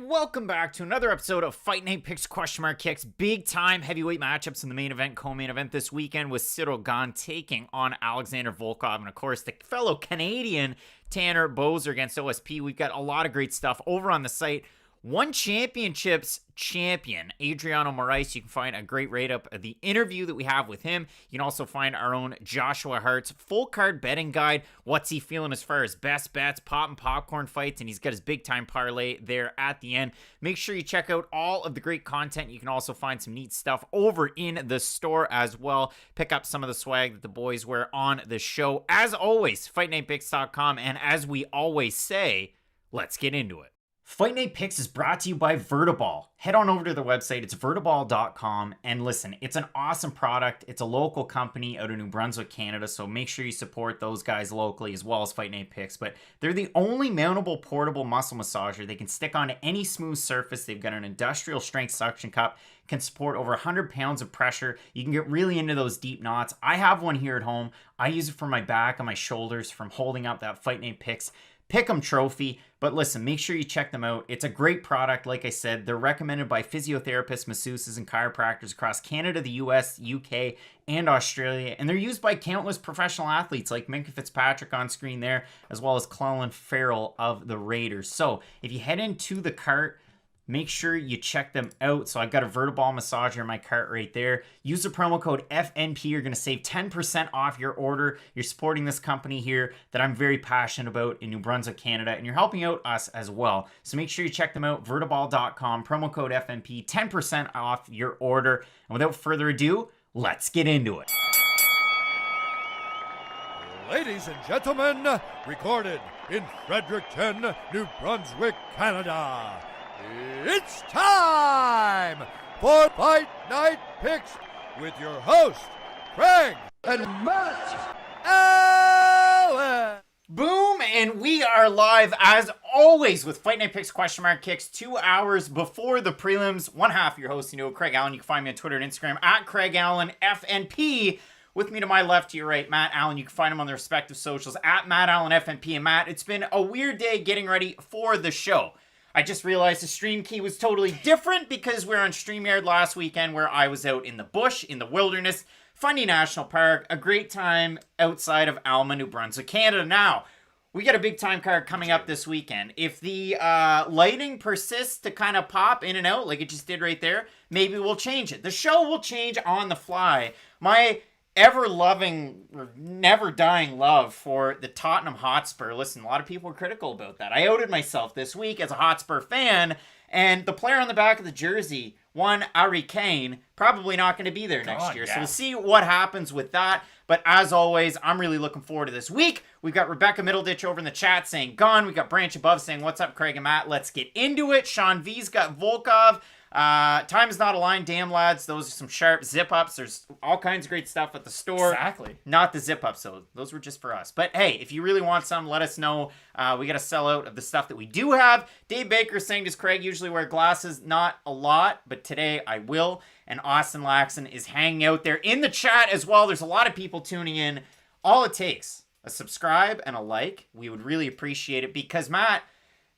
Welcome back to another episode of Fight Night Picks question mark kicks. Big time heavyweight matchups in the main event, co-main event this weekend with Gane taking on Alexander Volkov. And of course, the fellow Canadian Tanner Boser against OSP. We've got a lot of great stuff over on the site. One Championships champion, Adriano Moraes. You can find a great write-up of the interview that we have with him. You can also find our own Joshua Hart's full card betting guide. What's he feeling as far as best bets, pop and popcorn fights, and he's got his big time parlay there at the end. Make sure you check out all of the great content. You can also find some neat stuff over in the store as well. Pick up some of the swag that the boys wear on the show. As always, FightNightPicks.com, and as we always say, let's get into it. Fight Night Picks is brought to you by Vertiball. Head on over to their website. It's vertiball.com. And listen, it's an awesome product. It's a local company out of New Brunswick, Canada. So make sure you support those guys locally as well as Fight Night Picks. But they're the only mountable portable muscle massager. They can stick onto any smooth surface. They've got an industrial strength suction cup. Can support over 100 pounds of pressure. You can get really into those deep knots. I have one here at home. I use it for my back and my shoulders from holding up that Fight Night Picks Pick'em trophy. But listen, make sure you check them out. It's a great product. Like I said, they're recommended by physiotherapists, masseuses, and chiropractors across Canada, the US, UK, and Australia. And they're used by countless professional athletes like Minkah Fitzpatrick on screen there, as well as Clellan Farrell of the Raiders. So if you head into the cart, make sure you check them out. So I've got a Vertiball massager in my cart right there. Use the promo code FNP. You're going to save 10% off your order. You're supporting this company here that I'm very passionate about in New Brunswick, Canada, and you're helping out us as well. So make sure you check them out, vertiball.com, promo code FNP, 10% off your order. And without further ado, let's get into it. Ladies and gentlemen, recorded in Fredericton, New Brunswick, Canada. It's time for Fight Night Picks with your host, Craig and Matt Allen. Boom, and we are live as always with Fight Night Picks question mark kicks 2 hours before the prelims. One half of your host, Craig Allen. You can find me on Twitter and Instagram at Craig Allen FNP. With me to my left, to your right, Matt Allen. You can find him on their respective socials at Matt Allen FNP. And Matt, it's been a weird day getting ready for the show. I just realized the stream key was totally different because we were on StreamYard last weekend where I was out in the bush, in the wilderness, Fundy National Park, a great time outside of Alma, New Brunswick, Canada. Now, we got a big time card coming up this weekend. If the lighting persists to kind of pop in and out like it just did right there, maybe we'll change it. The show will change on the fly. My ever-loving, never-dying love for the Tottenham Hotspur. Listen, a lot of people were critical about that. I outed myself this week as a Hotspur fan, and the player on the back of the jersey, one Harry Kane, probably not going to be there next year. Yeah. So we'll see what happens with that. But as always, I'm really looking forward to this week. We've got Rebecca Middleditch over in the chat saying gone. We got Branch Above saying, what's up, Craig and Matt? Let's get into it. Sean V's got Volkov. Time is not aligned, damn lads. Those are some sharp zip-ups. There's all kinds of great stuff at the store. Exactly. Not the zip-ups, so those were just for us. But hey, if you really want some, let us know. We got to sell out of the stuff that we do have. Dave Baker saying, does Craig usually wear glasses? Not a lot, but today I will. And Austin Laxon is hanging out there in the chat as well. There's a lot of people tuning in. All it takes, a subscribe and a like. We would really appreciate it because, Matt,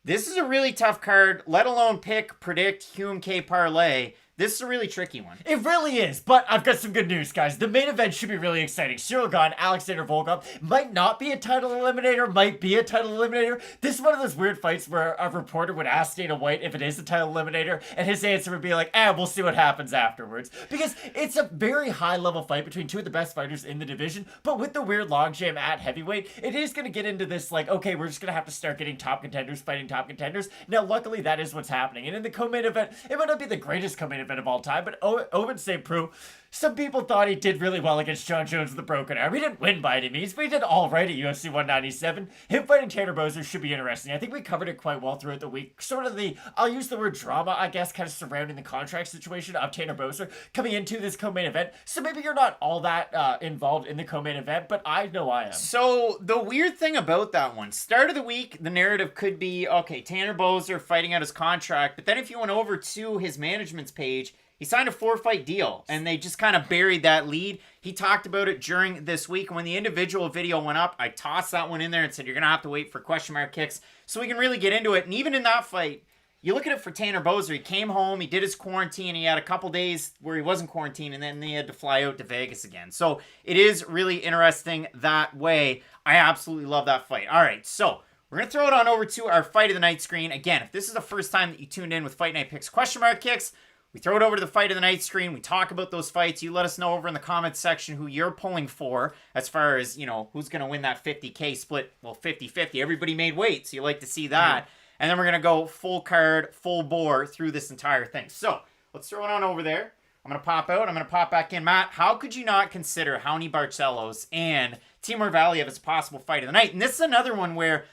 this is a really tough card, let alone pick, predict, Hume K parlay. This is a really tricky one. It really is, but I've got some good news, guys. The main event should be really exciting. Gane, Alexander Volkov might not be a title eliminator, might be a title eliminator. This is one of those weird fights where a reporter would ask Dana White if it is a title eliminator, and his answer would be like, we'll see what happens afterwards. Because it's a very high-level fight between two of the best fighters in the division, but with the weird logjam at heavyweight, it is going to get into this, like, okay, we're just going to have to start getting top contenders fighting top contenders. Now, luckily, that is what's happening. And in the co-main event, it might not be the greatest co-main event of all time, but Owen St. Preux, some people thought he did really well against John Jones with a broken arm. He didn't win by any means, but he did all right at UFC 197. Him fighting Tanner Boser should be interesting. I think we covered it quite well throughout the week. Sort of I'll use the word drama, I guess, kind of surrounding the contract situation of Tanner Boser coming into this co-main event. So maybe you're not all that involved in the co-main event, but I know I am. So the weird thing about that one, start of the week, the narrative could be, okay, Tanner Boser fighting out his contract, but then if you went over to his management's page, he signed a 4-fight deal, and they just kind of buried that lead. He talked about it during this week, and when the individual video went up, I tossed that one in there and said, you're going to have to wait for question mark kicks so we can really get into it. And even in that fight, you look at it for Tanner Boser, he came home, he did his quarantine, he had a couple days where he wasn't quarantined, and then he had to fly out to Vegas again. So it is really interesting that way. I absolutely love that fight. All right, so we're going to throw it on over to our Fight of the Night screen. Again, if this is the first time that you tuned in with Fight Night Picks question mark kicks, we throw it over to the Fight of the Night screen. We talk about those fights. You let us know over in the comments section who you're pulling for as far as, who's going to win that 50K split. Well, 50-50. Everybody made weight, so you like to see that. And then we're going to go full card, full bore through this entire thing. So let's throw it on over there. I'm going to pop out. I'm going to pop back in. Matt, how could you not consider Raoni Barcelos and Timur Valiev as a possible Fight of the Night? And this is another one where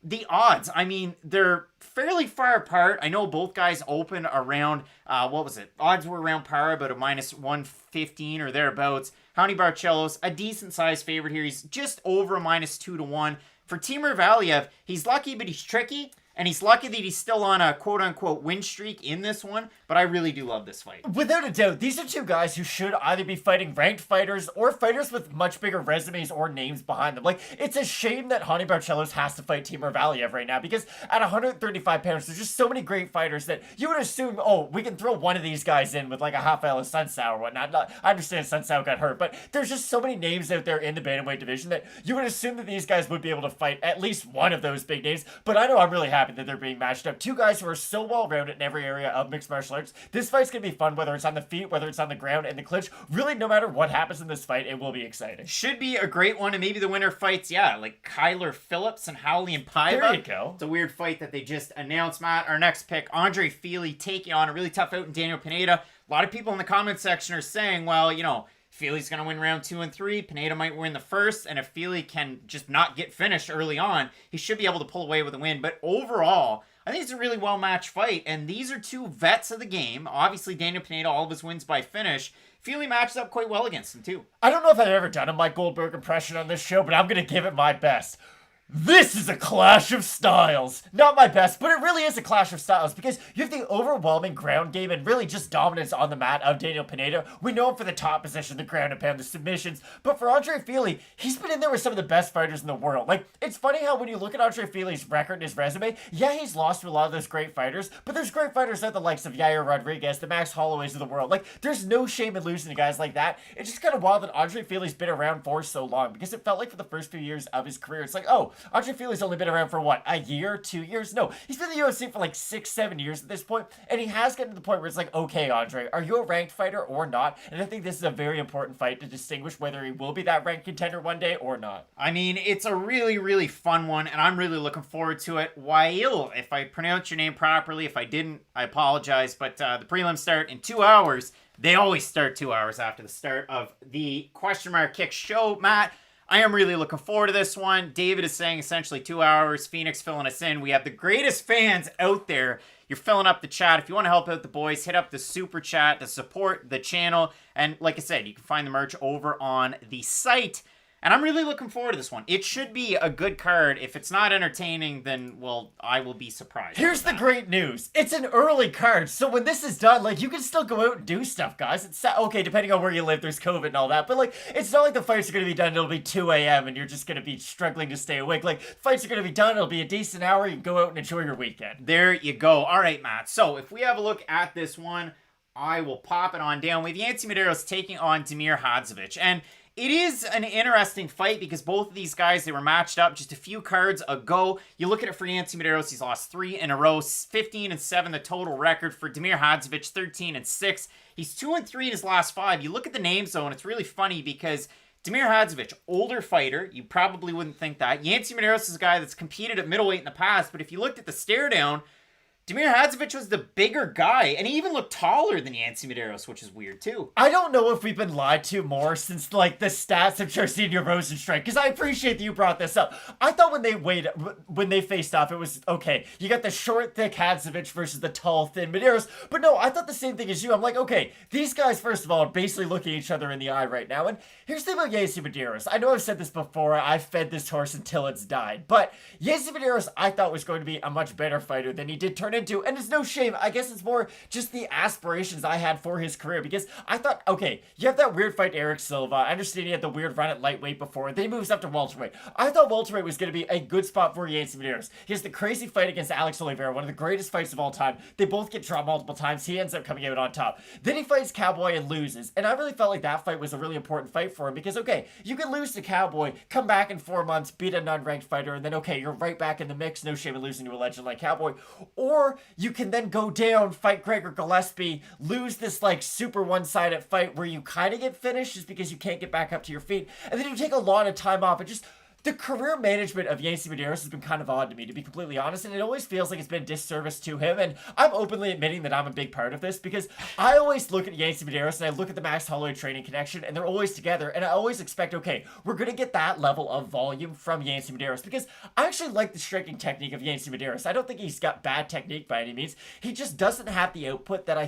the odds, I mean, they're fairly far apart. I know both guys open around, odds were around par, about a minus 115 or thereabouts. Raoni Barcelos, a decent sized favorite here. He's just over a minus 2-1. For Timur Valiev, he's lucky, but he's tricky. And he's lucky that he's still on a quote-unquote win streak in this one, but I really do love this fight. Without a doubt, these are two guys who should either be fighting ranked fighters or fighters with much bigger resumes or names behind them. Like, it's a shame that Raoni Barcelos has to fight Timur Valiev right now, because at 135 pounds, there's just so many great fighters that you would assume, we can throw one of these guys in with like a half hour of Sun Sao or whatnot. I understand Sun Sao got hurt, but there's just so many names out there in the bantamweight division that you would assume that these guys would be able to fight at least one of those big names. But I know I'm really happy that they're being matched up. Two guys who are so well-rounded in every area of mixed martial arts. This fight's gonna be fun, whether it's on the feet, whether it's on the ground, and the clinch. Really, no matter what happens in this fight, it will be exciting. Should be a great one, and maybe the winner fights, like Kyler Phillips and Howley and Paiva. There you go. It's a weird fight that they just announced, Matt. Our next pick, Andre Fili taking on a really tough out in Daniel Pineda. A lot of people in the comment section are saying, well, Fili's going to win round 2 and 3. Pineda might win the first, and if Fili can just not get finished early on, he should be able to pull away with a win. But overall, I think it's a really well-matched fight, and these are two vets of the game. Obviously, Daniel Pineda, all of his wins by finish. Fili matches up quite well against him, too. I don't know if I've ever done a Mike Goldberg impression on this show, but I'm going to give it my best. This is a clash of styles. Not my best, but it really is a clash of styles because you have the overwhelming ground game and really just dominance on the mat of Daniel Pineda. We know him for the top position, the ground and pound, the submissions. But for Andre Fili, he's been in there with some of the best fighters in the world. Like, it's funny how when you look at Andre Fili's record and his resume, he's lost to a lot of those great fighters, but there's great fighters like the likes of Yair Rodriguez, the Max Holloways of the world. Like, there's no shame in losing to guys like that. It's just kind of wild that Andre Fili's been around for so long because it felt like for the first few years of his career, it's like, Andre Fili's only been around for what, a year, 2 years? No, he's been in the UFC for like 6-7 years at this point, and he has gotten to the point where it's like, okay, Andre, are you a ranked fighter or not? And I think this is a very important fight to distinguish whether he will be that ranked contender one day or not. I mean, it's a really, really fun one, and I'm really looking forward to it. Wael, if I pronounce your name properly, if I didn't, I apologize, but the prelims start in 2 hours. They always start 2 hours after the start of the Question Mark Kick show, Matt. I am really looking forward to this one. David is saying essentially 2 hours. Phoenix filling us in. We have the greatest fans out there. You're filling up the chat. If you want to help out the boys, hit up the super chat to support the channel. And like I said, you can find the merch over on the site. And I'm really looking forward to this one. It should be a good card. If it's not entertaining, then, well, I will be surprised. Here's the great news. It's an early card, so when this is done, like, you can still go out and do stuff, guys. It's okay, depending on where you live, there's COVID and all that, but, like, it's not like the fights are going to be done, it'll be 2 a.m. and you're just going to be struggling to stay awake. Like, fights are going to be done, it'll be a decent hour, you can go out and enjoy your weekend. There you go. All right, Matt. So, if we have a look at this one, I will pop it on down. We have Yancy Medeiros taking on Damir Hadzovic, and it is an interesting fight because both of these guys, they were matched up just a few cards ago. You look at it for Yancy Medeiros, he's lost 3 in a row, 15-7 the total record. For Damir Hadzovic, 13-6. He's 2-3 in his last 5. You look at the names though, and it's really funny because Damir Hadzovic, older fighter, you probably wouldn't think that. Yancy Medeiros is a guy that's competed at middleweight in the past, but if you looked at the stare down, Damir Hadzovic was the bigger guy, and he even looked taller than Yancy Medeiros, which is weird, too. I don't know if we've been lied to more since, like, the stats of Charcenia Rosenstrike, because I appreciate that you brought this up. I thought when they faced off, it was, okay, you got the short, thick Hadzovic versus the tall, thin Medeiros, but no, I thought the same thing as you. I'm like, okay, these guys, first of all, are basically looking each other in the eye right now, and here's the thing about Yancy Medeiros. I know I've said this before, I've fed this horse until it's died, but Yancy Medeiros, I thought was going to be a much better fighter than he did turn into, and it's no shame. I guess it's more just the aspirations I had for his career, because I thought, okay, you have that weird fight to Eric Silva. I understand he had the weird run at lightweight before, then he moves up to welterweight. I thought welterweight was going to be a good spot for Yancy Medeiros. He has the crazy fight against Alex Oliveira, one of the greatest fights of all time. They both get dropped multiple times. He ends up coming out on top. Then he fights Cowboy and loses, and I really felt like that fight was a really important fight for him, because, okay, you can lose to Cowboy, come back in 4 months, beat a non-ranked fighter, and then, okay, you're right back in the mix. No shame in losing to a legend like Cowboy. Or you can then go down, fight Gregor Gillespie, lose this like super one-sided fight where you kind of get finished just because you can't get back up to your feet, and then you take a lot of time off. And just the career management of Yancy Medeiros has been kind of odd to me, to be completely honest, and it always feels like it's been a disservice to him, and I'm openly admitting that I'm a big part of this, because I always look at Yancy Medeiros and I look at the Max Holloway training connection, and they're always together, and I always expect, okay, we're going to get that level of volume from Yancy Medeiros, because I actually like the striking technique of Yancy Medeiros. I don't think he's got bad technique by any means. He just doesn't have the output that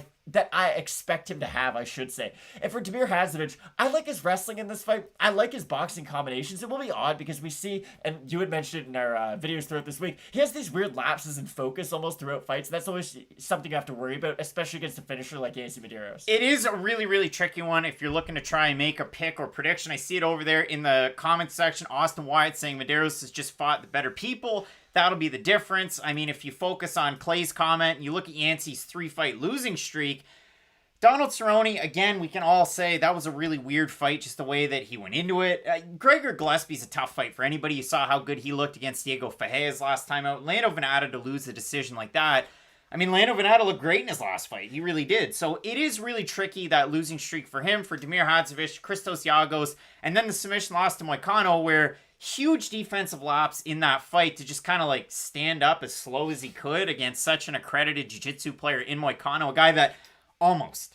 I expect him to have, I should say. And for Damir Hadzovic, I like his wrestling in this fight. I like his boxing combinations. It will be odd because we see, and you had mentioned it in our videos throughout this week, he has these weird lapses in focus almost throughout fights. And that's always something you have to worry about, especially against a finisher like Yancy Medeiros. It is a really, really tricky one if you're looking to try and make a pick or prediction. I see it over there in the comment section. Austin Wyatt saying Medeiros has just fought the better people. That'll be the difference. I mean, if you focus on Clay's comment and you look at Yancy's 3-fight losing streak, Donald Cerrone, again, we can all say that was a really weird fight, just the way that he went into it. Gregor Gillespie's a tough fight for anybody. You saw how good he looked against Diego Fajes last time out. Lando Venata to lose a decision like that. I mean, Lando Venata looked great in his last fight. He really did. So it is really tricky, that losing streak for him, for Damir Hadzovic, Christos Giagos, and then the submission loss to Moicano, where huge defensive lapse in that fight to just kind of like stand up as slow as he could against such an accredited jiu-jitsu player in Moicano, a guy that almost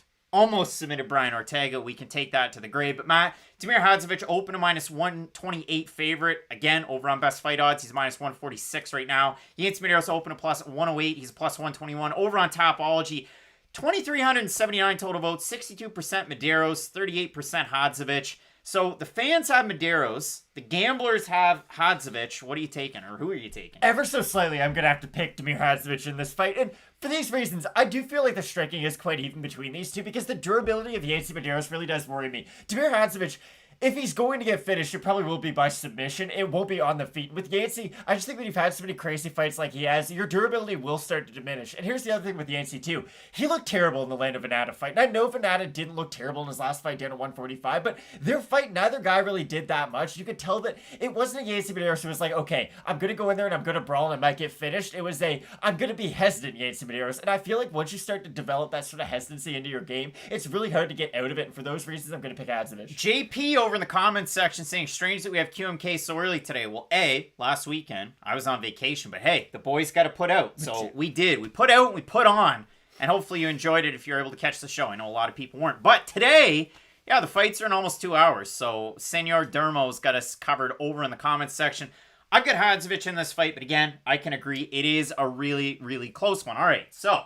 submitted Brian Ortega. We can take that to the grave. But Matt, Damir Hadzovic open to -128 favorite. Again, over on Best Fight Odds, he's -146 right now. Yancy Medeiros open to +108. He's +121. Over on Tapology, 2,379 total votes, 62% Medeiros, 38% Hadzovic. So the fans have Medeiros, the gamblers have Hadzovic. What are you taking, or who are you taking? Ever so slightly, I'm going to have to pick Damir Hadzovic in this fight, and for these reasons, I do feel like the striking is quite even between these two, because the durability of Yancy Medeiros really does worry me. Damir Hadzovic, if he's going to get finished, it probably will be by submission. It won't be on the feet. With Yancy, I just think when you've had so many crazy fights like he has, your durability will start to diminish. And here's the other thing with Yancy too. He looked terrible in the Lando Venata fight. And I know Venata didn't look terrible in his last fight down at 145, but their fight, neither guy really did that much. You could tell that it wasn't a Yancy Medeiros who was like, okay, I'm going to go in there and I'm going to brawl and I might get finished. It was I'm going to be hesitant Yancy Medeiros. And I feel like once you start to develop that sort of hesitancy into your game, it's really hard to get out of it. And for those reasons, I'm going to pick Hadzovic. JP over in the comments section saying, strange that we have QMK so early today. Well, last weekend I was on vacation, but hey, the boys got to put out. So we did. We put out and we put on. And hopefully you enjoyed it if you're able to catch the show. I know a lot of people weren't. But today, yeah, the fights are in almost 2 hours. So Senor Dermo's got us covered over in the comments section. I've got Hadzovic in this fight, but again, I can agree it is a really, really close one. All right, so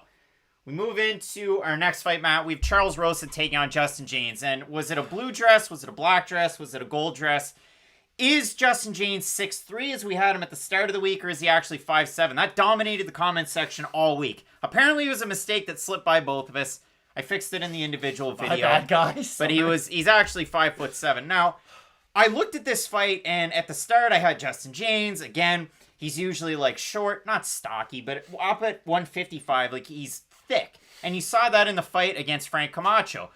we move into our next fight, Matt. We have Charles Rosa taking on Justin Jaynes. And was it a blue dress? Was it a black dress? Was it a gold dress? Is Justin Jaynes 6'3" as we had him at the start of the week, or is he actually 5'7"? That dominated the comments section all week. Apparently it was a mistake that slipped by both of us. I fixed it in the individual video. My bad, guys. But he's actually 5'7". Now, I looked at this fight, and at the start I had Justin Jaynes. Again, he's usually like short, not stocky, but up at 155, like he's thick. And you saw that in the fight against Frank Camacho.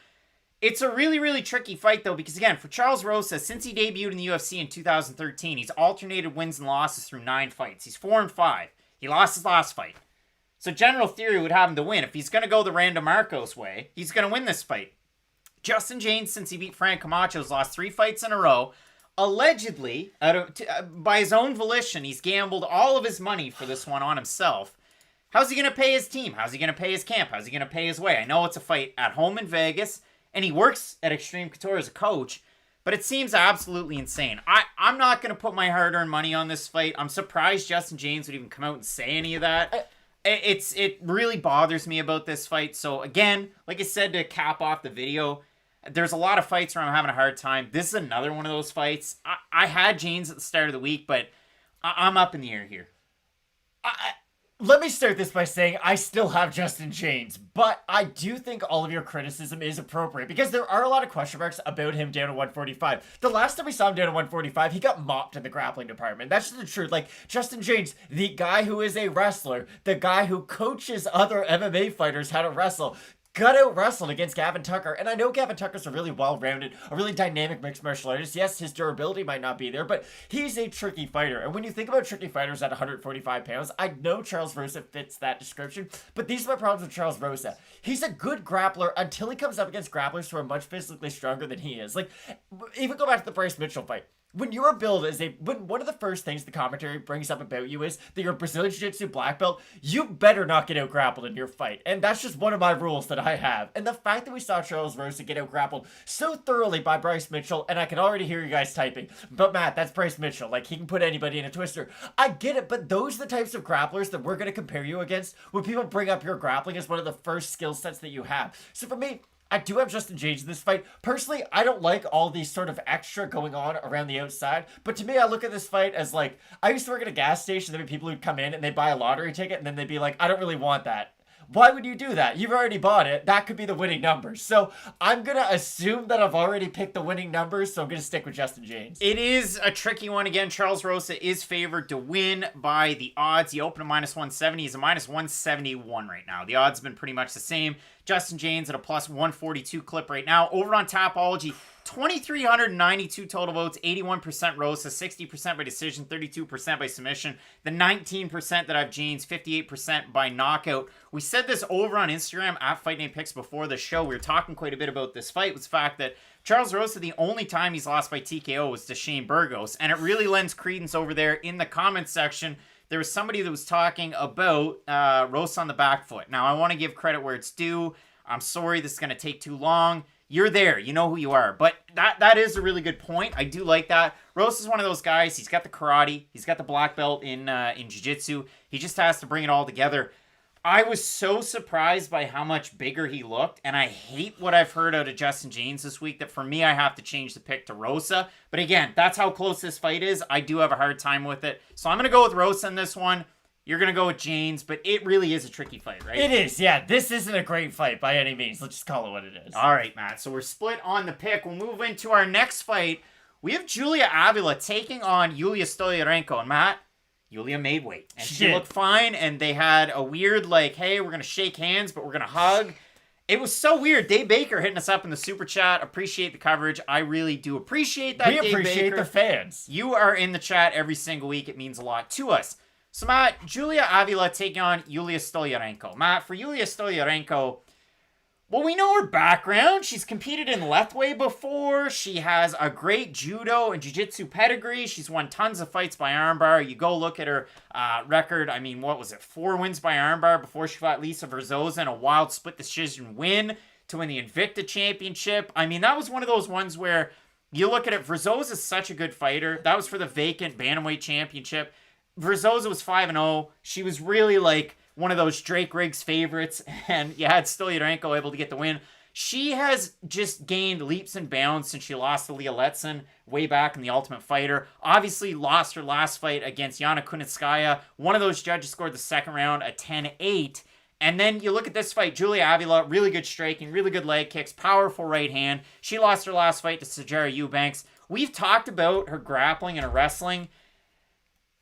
It's a really, really tricky fight, though, because, again, for Charles Rosa, since he debuted in the UFC in 2013, he's alternated wins and losses through 9 fights. He's 4-5. He lost his last fight. So general theory would have him to win. If he's going to go the Randa Marcos way, he's going to win this fight. Justin Jaynes, since he beat Frank Camacho, has lost 3 fights in a row. Allegedly, by his own volition, he's gambled all of his money for this one on himself. How's he going to pay his team? How's he going to pay his camp? How's he going to pay his way? I know it's a fight at home in Vegas, and he works at Extreme Couture as a coach, but it seems absolutely insane. I'm not going to put my hard-earned money on this fight. I'm surprised Justin Jaynes would even come out and say any of that. It really bothers me about this fight. So again, like I said to cap off the video, there's a lot of fights where I'm having a hard time. This is another one of those fights. I had Jaynes at the start of the week, but I'm up in the air here. Let me start this by saying I still have Justin Jaynes, but I do think all of your criticism is appropriate because there are a lot of question marks about him down at 145. The last time we saw him down at 145, he got mopped in the grappling department. That's just the truth. Like, Justin Jaynes, the guy who is a wrestler, the guy who coaches other MMA fighters how to wrestle, got out wrestled against Gavin Tucker. And I know Gavin Tucker's a really well-rounded, a really dynamic mixed martial artist. Yes, his durability might not be there, but he's a tricky fighter. And when you think about tricky fighters at 145 pounds, I know Charles Rosa fits that description, but these are my problems with Charles Rosa. He's a good grappler until he comes up against grapplers who are much physically stronger than he is. Like, even go back to the Bryce Mitchell fight. When your build is when one of the first things the commentary brings up about you is that you're a Brazilian Jiu-Jitsu black belt, you better not get out grappled in your fight. And that's just one of my rules that I have. And the fact that we saw Charles Rosa get out grappled so thoroughly by Bryce Mitchell, and I can already hear you guys typing, but Matt, that's Bryce Mitchell. Like, he can put anybody in a twister. I get it, but those are the types of grapplers that we're going to compare you against when people bring up your grappling as one of the first skill sets that you have. So for me, I do have Justin Jaynes in this fight. Personally, I don't like all these sort of extra going on around the outside. But to me, I look at this fight as like, I used to work at a gas station. There'd be people who'd come in and they'd buy a lottery ticket and then they'd be like, I don't really want that. Why would you do that? You've already bought it. That could be the winning numbers. So I'm going to assume that I've already picked the winning numbers, so I'm going to stick with Justin Jaynes. It is a tricky one. Again, Charles Rosa is favored to win by the odds. He opened at -170. He's a -171 right now. The odds have been pretty much the same. Justin Jaynes at a +142 clip right now. Over on Tapology, 2,392 total votes, 81% Rosa, 60% by decision, 32% by submission. The 19% that I have Jaynes, 58% by knockout. We said this over on Instagram at Fight Night Picks before the show. We were talking quite a bit about this fight, was the fact that Charles Rosa, the only time he's lost by TKO was to Shane Burgos, and it really lends credence over there in the comments section. There was somebody that was talking about Rosa on the back foot. Now, I want to give credit where it's due. I'm sorry this is going to take too long. You're there. You know who you are. But that is a really good point. I do like that. Rosa's one of those guys. He's got the karate. He's got the black belt in jiu-jitsu. He just has to bring it all together. I was so surprised by how much bigger he looked, and I hate what I've heard out of Justin Jaynes this week, that for me, I have to change the pick to Rosa. But again, that's how close this fight is. I do have a hard time with it. So I'm going to go with Rosa in this one. You're going to go with Jaynes, but it really is a tricky fight, right? It is, yeah. This isn't a great fight by any means. Let's just call it what it is. All right, Matt. So we're split on the pick. We'll move into our next fight. We have Julija Avila taking on Julija Stoliarenko. And Matt, Julija made weight. And she looked fine, and they had a weird, like, hey, we're going to shake hands, but we're going to hug. It was so weird. Dave Baker hitting us up in the super chat. Appreciate the coverage. I really do appreciate that, Dave Baker. We appreciate the fans. You are in the chat every single week. It means a lot to us. So, Matt, Julija Avila taking on Julija Stoliarenko. Matt, for Julija Stoliarenko, well, we know her background. She's competed in Lethwei before. She has a great judo and jiu-jitsu pedigree. She's won tons of fights by armbar. You go look at her record. I mean, what was it? 4 wins by armbar before she fought Lisa Verzosa in a wild split decision win to win the Invicta Championship. I mean, that was one of those ones where you look at it. Verzosa is such a good fighter. That was for the vacant Bantamweight Championship. Verzosa was 5-0. She was really like one of those Drake Riggs favorites, and you had Stoliarenko able to get the win. She has just gained leaps and bounds since she lost to Leah Letson way back in The Ultimate Fighter. Obviously lost her last fight against Yana Kunitskaya. One of those judges scored the second round a 10-8. And then you look at this fight, Julija Avila, really good striking, really good leg kicks, powerful right hand. She lost her last fight to Sijara Eubanks. We've talked about her grappling and her wrestling,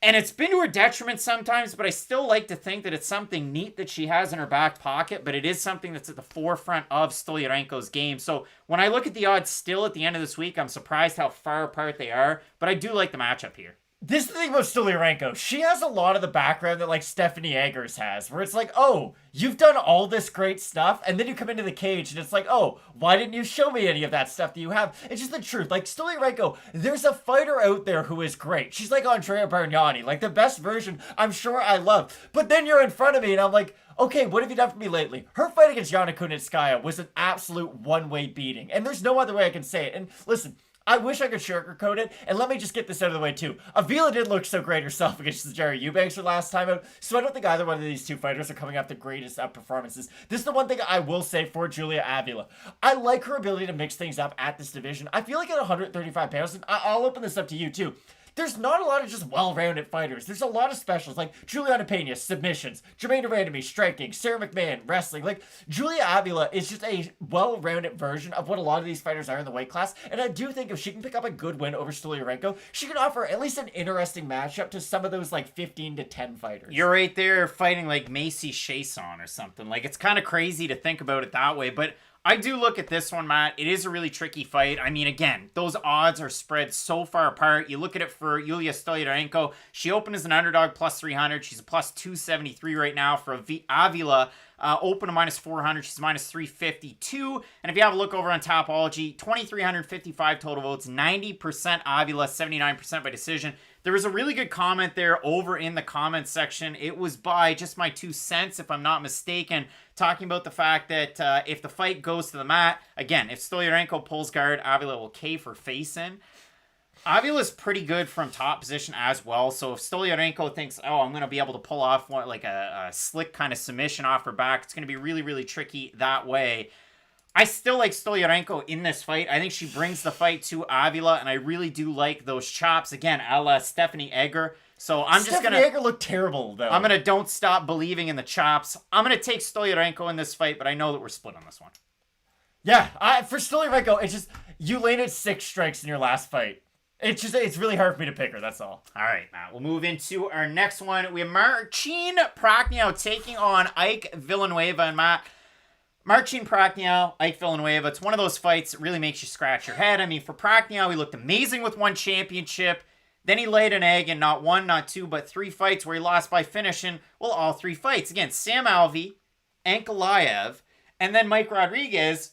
and it's been to her detriment sometimes, but I still like to think that it's something neat that she has in her back pocket, but it is something that's at the forefront of Stoliarenko's game. So when I look at the odds still at the end of this week, I'm surprised how far apart they are, but I do like the matchup here. This is the thing about Stoliarenko. She has a lot of the background that, like, Stephanie Eggers has, where it's like, oh, you've done all this great stuff, and then you come into the cage, and it's like, oh, why didn't you show me any of that stuff that you have? It's just the truth. Like, Stoliarenko, there's a fighter out there who is great. She's like Andrea Bargnani, like, the best version I'm sure I love. But then you're in front of me, and I'm like, okay, what have you done for me lately? Her fight against Yana Kunitskaya was an absolute one-way beating, and there's no other way I can say it. And listen, I wish I could sugarcoat it, and let me just get this out of the way too. Avila did look so great herself against Sijara Eubanks her last time out, so I don't think either one of these two fighters are coming off the greatest performances. This is the one thing I will say for Julija Avila. I like her ability to mix things up at this division. I feel like at 135 pounds, and I'll open this up to you too. there's not a lot of just well-rounded fighters. There's a lot of specials, like Juliana Pena, submissions, Jermaine Durandamy, striking, Sarah McMahon, wrestling. Like, Julia Avila is just a well-rounded version of what a lot of these fighters are in the weight class, and I do think if she can pick up a good win over Stoliarenko, she can offer at least an interesting matchup to some of those, like, 15-10 fighters. You're right there fighting like Macy Chason or something. Like, it's kind of crazy to think about it that way, but I do look at this one, Matt. It is a really tricky fight. I mean, again, those odds are spread so far apart. You look at it for Yulia Stoliarenko. She opened as an underdog plus 300. She's a plus 273 right now. For Avila, open to minus 400. She's minus 352. And if you have a look over on Topology, 2,355 total votes, 90% Avila, 79% by decision. There was a really good comment there over in the comments section. It was by just my 2 cents, if I'm not mistaken, talking about the fact that if the fight goes to the mat, again, if Stoliarenko pulls guard, Avila will K for face in. Avila's pretty good from top position as well. So if Stoliarenko thinks, oh, I'm going to be able to pull off one, like a slick kind of submission off her back, it's going to be really, really tricky that way. I still like Stoliarenko in this fight. I think she brings the fight to Avila, and I really do like those chops. Again, a la Stephanie Egger. So I'm just going to... Stephanie Egger looked terrible, though. I'm going to don't stop believing in the chops. I'm going to take Stoliarenko in this fight, but I know that we're split on this one. Yeah, for Stoliarenko, it's just... You landed 6 strikes in your last fight. It's really hard for me to pick her, that's all. All right, Matt. We'll move into our next one. We have Marcin Prachnio taking on Ike Villanueva. And Matt... Marcin Prachnio, Ike Villanueva, it's one of those fights that really makes you scratch your head. I mean, for Prachnio, he looked amazing with one championship. Then he laid an egg in not 1, not 2, but 3 fights where he lost by finishing, well, all 3 fights. Again, Sam Alvey, Ankalaev, and then Mike Rodriguez.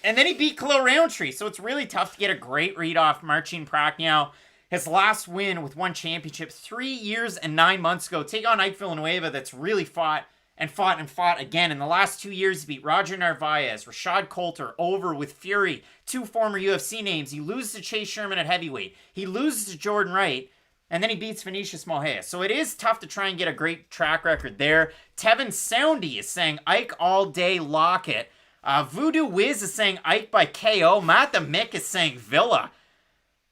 And then he beat Khalil Roundtree. So it's really tough to get a great read off Marcin Prachnio. His last win with one championship 3 years and 9 months ago. Take on Ike Villanueva that's really fought again. In the last 2 years, he beat Roger Narvaez, Rashad Coulter, over with Fury, 2 former UFC names. He loses to Chase Sherman at heavyweight. He loses to Jordan Wright, and then he beats Vinicius Mojica. So it is tough to try and get a great track record there. Tevin Soundy is saying Ike all day, lock it. Voodoo Wiz is saying Ike by KO. Matt the Mick is saying Villa.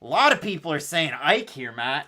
A lot of people are saying Ike here, Matt.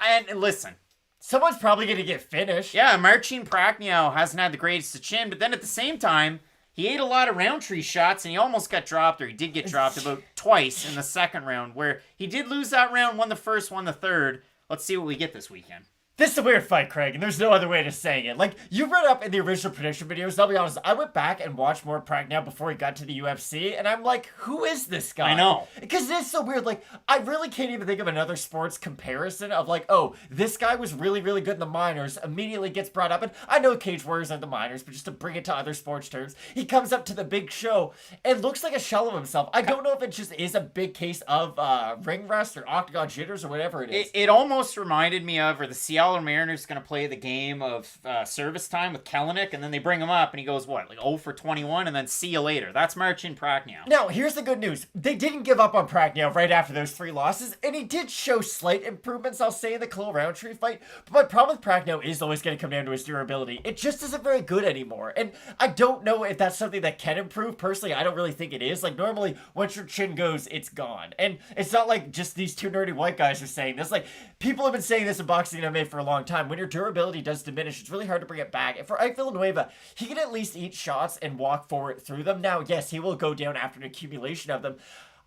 And listen, someone's probably going to get finished. Yeah, Marcin Prachnio hasn't had the greatest of chin, but then at the same time, he ate a lot of Roundtree shots, and he almost got dropped, or he did get dropped about twice in the second round, where he did lose that round, won the first, won the third. Let's see what we get this weekend. This is a weird fight, Craig, and there's no other way to say it. Like, you read up in the original prediction videos, I'll be honest, I went back and watched more Prachnio before he got to the UFC, and I'm like, who is this guy? I know. Because it is so weird. Like, I really can't even think of another sports comparison of like, oh, this guy was really, really good in the minors, immediately gets brought up, and I know Cage Warriors aren't the minors, but just to bring it to other sports terms, he comes up to the big show and looks like a shell of himself. I don't know if it just is a big case of ring rust or octagon jitters or whatever it is. It almost reminded me of, or the Seattle Mariners going to play the game of service time with Kellenic, and then they bring him up, and he goes, what, like 0 for 21, and then see you later. That's Marcin Prachnio. Now, here's the good news. They didn't give up on Prachnio right after those 3 losses, and he did show slight improvements, I'll say, in the Khalil Roundtree fight, but my problem with Prachnio is always going to come down to his durability. It just isn't very good anymore, and I don't know if that's something that can improve. Personally, I don't really think it is. Like, normally, once your chin goes, it's gone, and it's not like just these 2 nerdy white guys are saying this. Like, people have been saying this in boxing and MMA for a long time. When your durability does diminish, it's really hard to bring it back. And for Ike Villanueva, he can at least eat shots and walk forward through them. Now, yes, he will go down after an accumulation of them.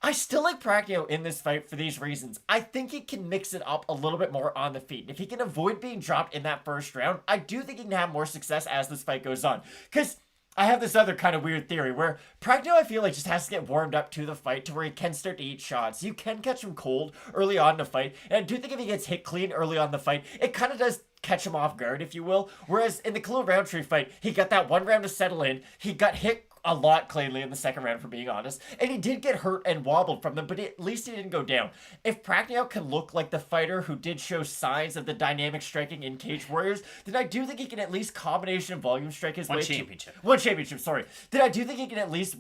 I still like Prachnio in this fight for these reasons. I think he can mix it up a little bit more on the feet. And if he can avoid being dropped in that first round, I do think he can have more success as this fight goes on. Because I have this other kind of weird theory where Prachnio, I feel like, just has to get warmed up to the fight to where he can start to eat shots. You can catch him cold early on in the fight, and I do think if he gets hit clean early on in the fight, it kind of does catch him off guard, if you will. Whereas in the Khalil Roundtree fight, he got that 1 round to settle in. He got hit a lot cleanly in the second round, for being honest, and he did get hurt and wobbled from them, but at least he didn't go down. If Prachnio can look like the fighter who did show signs of the dynamic striking in Cage Warriors, then I do think he can at least combination and volume strike his way One championship, sorry. Then I do think he can at least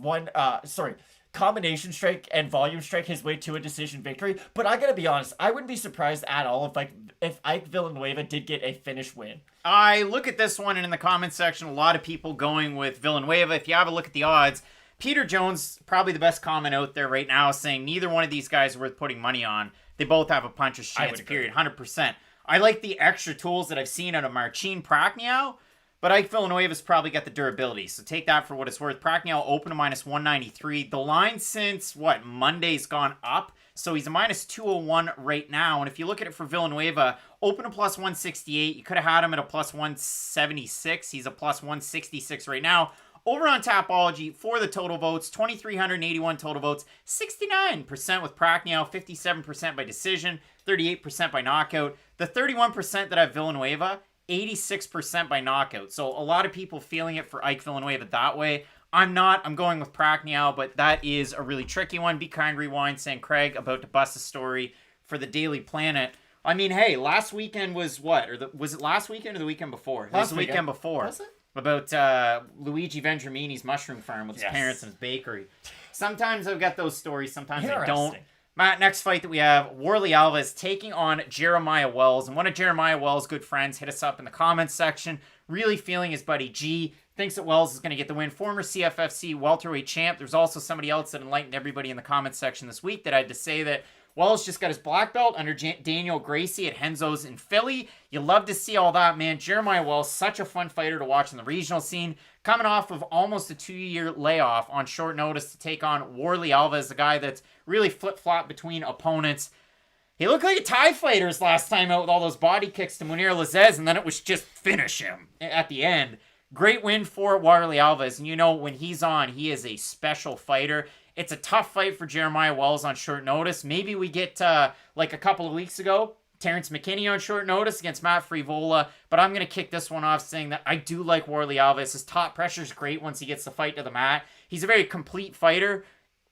combination strike and volume strike his way to a decision victory. But I gotta be honest, I wouldn't be surprised at all if Ike Villanueva did get a finish win. I look at this one, and in the comment section, a lot of people going with Villanueva. If you have a look at the odds, Peter Jones, probably the best comment out there right now, saying neither one of these guys are worth putting money on. They both have a puncher's chance, period, 100%. I like the extra tools that I've seen out of Marcin, Prachnio, but Ike Villanueva's probably got the durability, so take that for what it's worth. Prachnio open to minus 193. The line since, Monday's gone up, so he's a minus 201 right now, and if you look at it for Villanueva, open to plus 168. You could have had him at a plus 176. He's a plus 166 right now. Over on Tapology for the total votes, 2,381 total votes, 69% with Prachnio, 57% by decision, 38% by knockout. The 31% that have Villanueva, 86% by knockout. So a lot of people feeling it for Ike Villanueva that way. I'm not. I'm going with Prachnio, but that is a really tricky one. Be Kind Rewind saying, Craig, about to bust a story for the Daily Planet. I mean, hey, last weekend was what? Was it last weekend or the weekend before? Last weekend before. Was it? About Luigi Vendramini's mushroom farm with his parents and his bakery. Sometimes I've got those stories, sometimes I don't. Matt, next fight that we have, Warlley Alves taking on Jeremiah Wells. And one of Jeremiah Wells' good friends hit us up in the comments section, really feeling his buddy G. Thinks that Wells is going to get the win. Former CFFC welterweight champ. There's also somebody else that enlightened everybody in the comments section this week that I had to say that Wells just got his black belt under Daniel Gracie at Henzo's in Philly. You love to see all that, man. Jeremiah Wells, such a fun fighter to watch in the regional scene. Coming off of almost a 2-year layoff on short notice to take on Warlley Alves, the guy that's really flip-flopped between opponents. He looked like a Thai fighter last time out with all those body kicks to Munir Lazez, and then it was just finish him at the end. Great win for Warlley Alves, and you know when he's on, he is a special fighter. It's a tough fight for Jeremiah Wells on short notice. Maybe we get, like a couple of weeks ago, Terrence McKinney on short notice against Matt Frivola. But I'm going to kick this one off saying that I do like Warlley Alves. His top pressure is great once he gets the fight to the mat. He's a very complete fighter.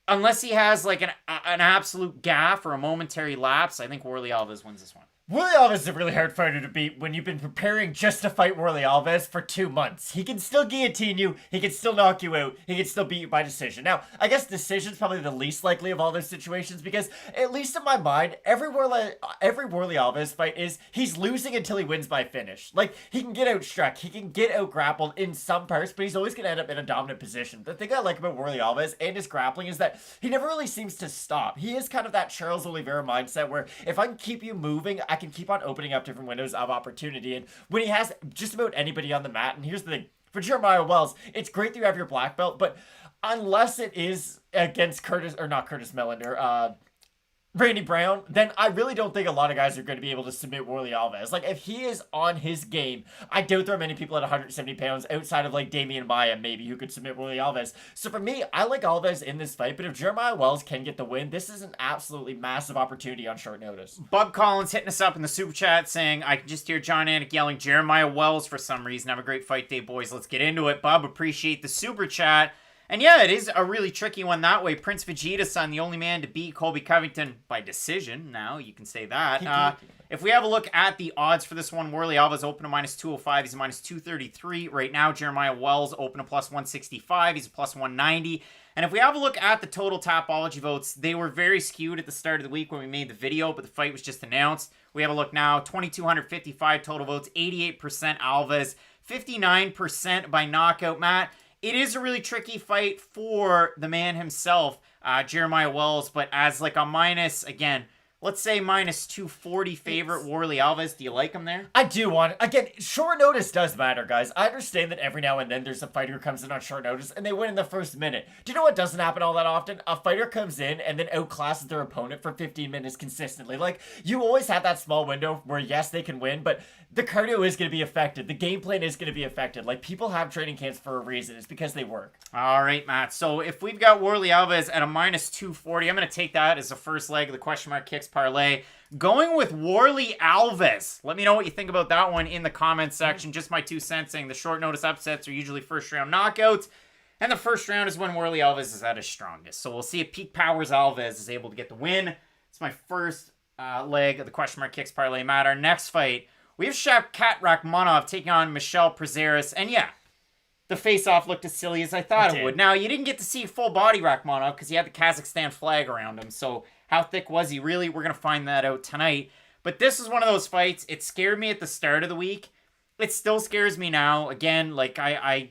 Unless he has like an absolute gaffe or a momentary lapse, I think Warlley Alves wins this one. Warlley Alves is a really hard fighter to beat when you've been preparing just to fight Warlley Alves for 2 months. He can still guillotine you, he can still knock you out, he can still beat you by decision. Now, I guess decision's probably the least likely of all those situations because, at least in my mind, every Warlley Alves fight is he's losing until he wins by finish. Like, he can get outstruck, he can get out-grappled in some parts, but he's always going to end up in a dominant position. The thing I like about Warlley Alves and his grappling is that he never really seems to stop. He is kind of that Charles Oliveira mindset where if I can keep you moving, I can keep on opening up different windows of opportunity. And when he has just about anybody on the mat, and here's the thing, for Jeremiah Wells, it's great that you have your black belt, but unless it is against Randy Brown, then I really don't think a lot of guys are going to be able to submit Warlley Alves. Like, if he is on his game, I doubt there are many people at 170 pounds outside of, like, Damian Maia, maybe, who could submit Warlley Alves. So for me, I like Alves in this fight, but if Jeremiah Wells can get the win, this is an absolutely massive opportunity on short notice. Bub Collins hitting us up in the super chat saying, I can just hear John Anik yelling Jeremiah Wells for some reason. Have a great fight day, boys. Let's get into it. Bub, appreciate the super chat. And yeah, it is a really tricky one that way. Prince Vegeta-san, the only man to beat Colby Covington by decision. Now, you can say that. If we have a look at the odds for this one, Warlley Alves open to minus 205. He's a minus 233 right now. Jeremiah Wells open to plus 165. He's a plus 190. And if we have a look at the total Tapology votes, they were very skewed at the start of the week when we made the video, but the fight was just announced. We have a look now. 2,255 total votes. 88% Alves. 59% by knockout. Matt, it is a really tricky fight for the man himself, Jeremiah Wells, but as like a minus, again, let's say minus 240 favorite Warlley Alves. Do you like him there? I do want it. Again, short notice does matter, guys. I understand that every now and then there's a fighter who comes in on short notice and they win in the first minute. Do you know what doesn't happen all that often? A fighter comes in and then outclasses their opponent for 15 minutes consistently. Like, you always have that small window where, yes, they can win, but the cardio is going to be affected. The game plan is going to be affected. Like, people have training camps for a reason. It's because they work. All right, Matt. So if we've got Warlley Alves at a minus 240, I'm going to take that as the first leg of the question mark kicks parlay. Going with Warlley Alves. Let me know what you think about that one in the comments section. Just my 2 cents saying the short notice upsets are usually first round knockouts. And the first round is when Warlley Alves is at his strongest. So we'll see if Peak Powers Alves is able to get the win. It's my first leg of the question mark kicks parlay. Matt, our next fight, we have Shavkat Rakhmonov taking on Michel Prazeres. And yeah, the face-off looked as silly as I thought it would. Now, you didn't get to see full-body Rakhmonov because he had the Kazakhstan flag around him. So how thick was he really? We're going to find that out tonight. But this is one of those fights. It scared me at the start of the week. It still scares me now. Again, like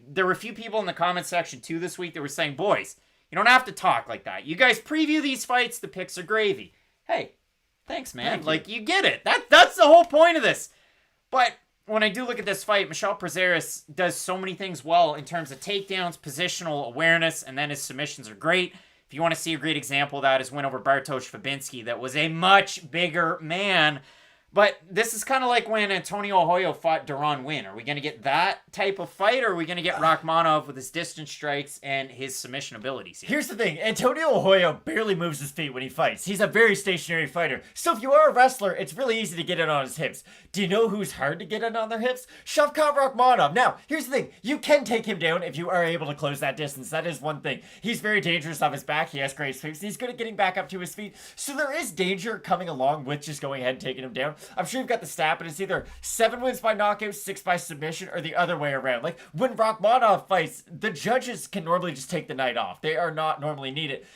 there were a few people in the comment section too this week that were saying, boys, you don't have to talk like that. You guys preview these fights. The picks are gravy. Hey, Thanks, man. Thank you. Like, you get it. That's the whole point of this. But when I do look at this fight, Michel Prazeres does so many things well in terms of takedowns, positional awareness, and then his submissions are great. If you want to see a great example of that, his win over Bartosz Fabinski, that was a much bigger man. But this is kind of like when Antonio Hoyo fought Deron Winn. Are we going to get that type of fight, or are we going to get Rakhmonov with his distance strikes and his submission abilities here? Here's the thing. Antonio Hoyo barely moves his feet when he fights. He's a very stationary fighter. So if you are a wrestler, it's really easy to get in on his hips. Do you know who's hard to get in on their hips? Shavkat Rakhmonov. Now, here's the thing. You can take him down if you are able to close that distance. That is one thing. He's very dangerous off his back. He has great sweeps. He's good at getting back up to his feet. So there is danger coming along with just going ahead and taking him down. I'm sure you've got the stat, but it's either 7 wins by knockout, 6 by submission, or the other way around. Like, when Rakhmonov fights, the judges can normally just take the night off. They are not normally needed.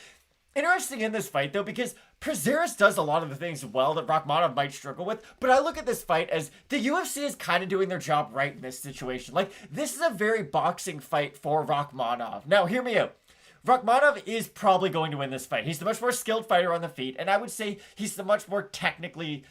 Interesting in this fight, though, because Prazeres does a lot of the things well that Rakhmonov might struggle with, but I look at this fight as the UFC is kind of doing their job right in this situation. Like, this is a very boxing fight for Rakhmonov. Now, hear me out. Rakhmonov is probably going to win this fight. He's the much more skilled fighter on the feet, and I would say he's the much more technically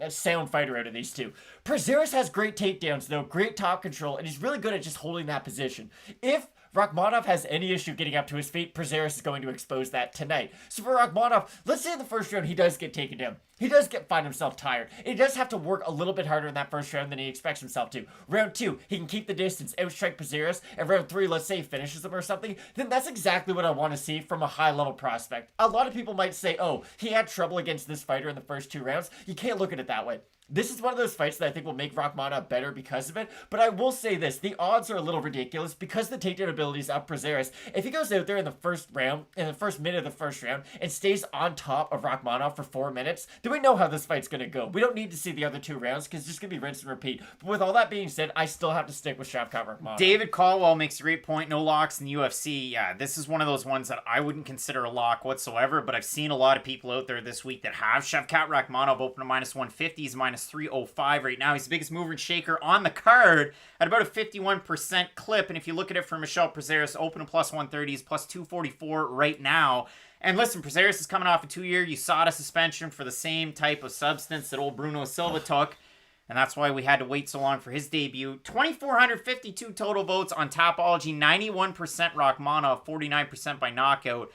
sound fighter out of these two. Prazeres has great takedowns, though, great top control, and he's really good at just holding that position. If Rakhmonov has any issue getting up to his feet, Prazeres is going to expose that tonight. So for Rakhmonov, let's say in the first round he does get taken down. He does find himself tired. He does have to work a little bit harder in that first round than he expects himself to. Round 2, he can keep the distance, outstrike Prazeres, and round 3, let's say he finishes him or something, then that's exactly what I want to see from a high-level prospect. A lot of people might say, oh, he had trouble against this fighter in the first 2 rounds. You can't look at it that way. This is one of those fights that I think will make Rakhmonov better because of it, but I will say this, the odds are a little ridiculous because the takedown abilities of Prazeres. If he goes out there in the first round, in the first minute of the first round, and stays on top of Rakhmonov for 4 minutes, then we know how this fight's going to go. We don't need to see the other 2 rounds because it's just going to be rinse and repeat. But with all that being said, I still have to stick with Shavkat Rakhmonov. David Caldwell makes a great point. No locks in the UFC. Yeah, this is one of those ones that I wouldn't consider a lock whatsoever, but I've seen a lot of people out there this week that have Shavkat Rakhmonov open to -150. He's -305 right now. He's the biggest mover and shaker on the card at about a 51% clip. And if you look at it for Michel Prazeres, open to +130, he's +244 right now. And listen, Prazeres is coming off a 2-year USADA suspension for the same type of substance that old Bruno Silva took. And that's why we had to wait so long for his debut. 2,452 total votes on Tapology, 91% Rakhmonov, 49% by knockout.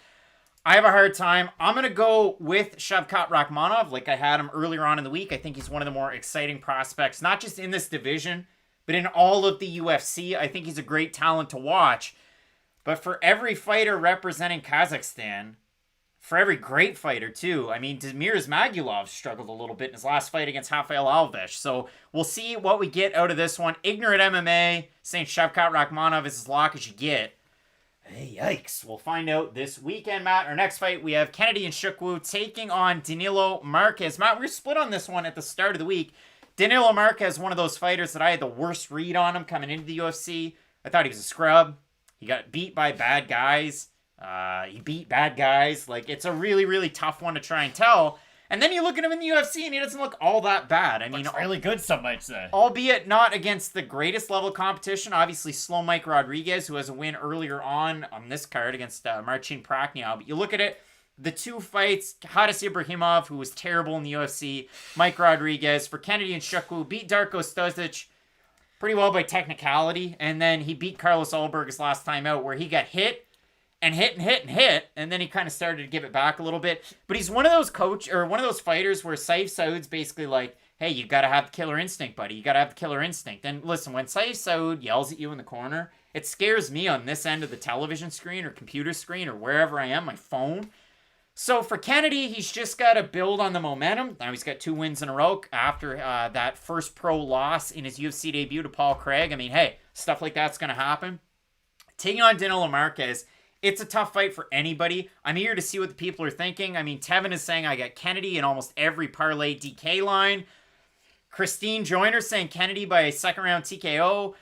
I have a hard time. I'm going to go with Shavkat Rakhmonov like I had him earlier on in the week. I think he's one of the more exciting prospects, not just in this division, but in all of the UFC. I think he's a great talent to watch. But for every fighter representing Kazakhstan, for every great fighter too, I mean, Damir Ismagulov struggled a little bit in his last fight against Rafael Alves. So we'll see what we get out of this one. Ignorant MMA saying Shavkat Rakhmonov is as lock as you get. Hey, yikes. We'll find out this weekend, Matt. Our next fight, we have Kennedy Nzechukwu taking on Danilo Marques. Matt, we're split on this one at the start of the week. Danilo Marques, one of those fighters that I had the worst read on him coming into the UFC. I thought he was a scrub. He got beat by bad guys. He beat bad guys. Like, it's a really, really tough one to try and tell. And then you look at him in the UFC, and he doesn't look all that bad. I mean, looks really good, some might say. Albeit not against the greatest level of competition. Obviously, Slow Mike Rodriguez, who has a win earlier on this card against Marcin Prachnio. But you look at it, the 2 fights, Hadis Ibrahimov, who was terrible in the UFC, Mike Rodriguez. For Kennedy Nzechukwu, beat Darko Stosic pretty well by technicality. And then he beat Carlos Ulberg his last time out, where he got hit, and hit, and then he kind of started to give it back a little bit. But he's one of those one of those fighters where Saif Saud's basically like, hey, you got to have the killer instinct, buddy. You got to have the killer instinct. And listen, when Saif Saud yells at you in the corner, it scares me on this end of the television screen or computer screen or wherever I am, my phone. So for Kennedy, he's just got to build on the momentum. Now he's got 2 wins in a row after that first pro loss in his UFC debut to Paul Craig. I mean, hey, stuff like that's going to happen. Taking on Danilo Marques, it's a tough fight for anybody. I'm eager to see what the people are thinking. I mean, Tevin is saying I got Kennedy in almost every parlay DK line. Christine Joyner saying Kennedy by a second round TKO.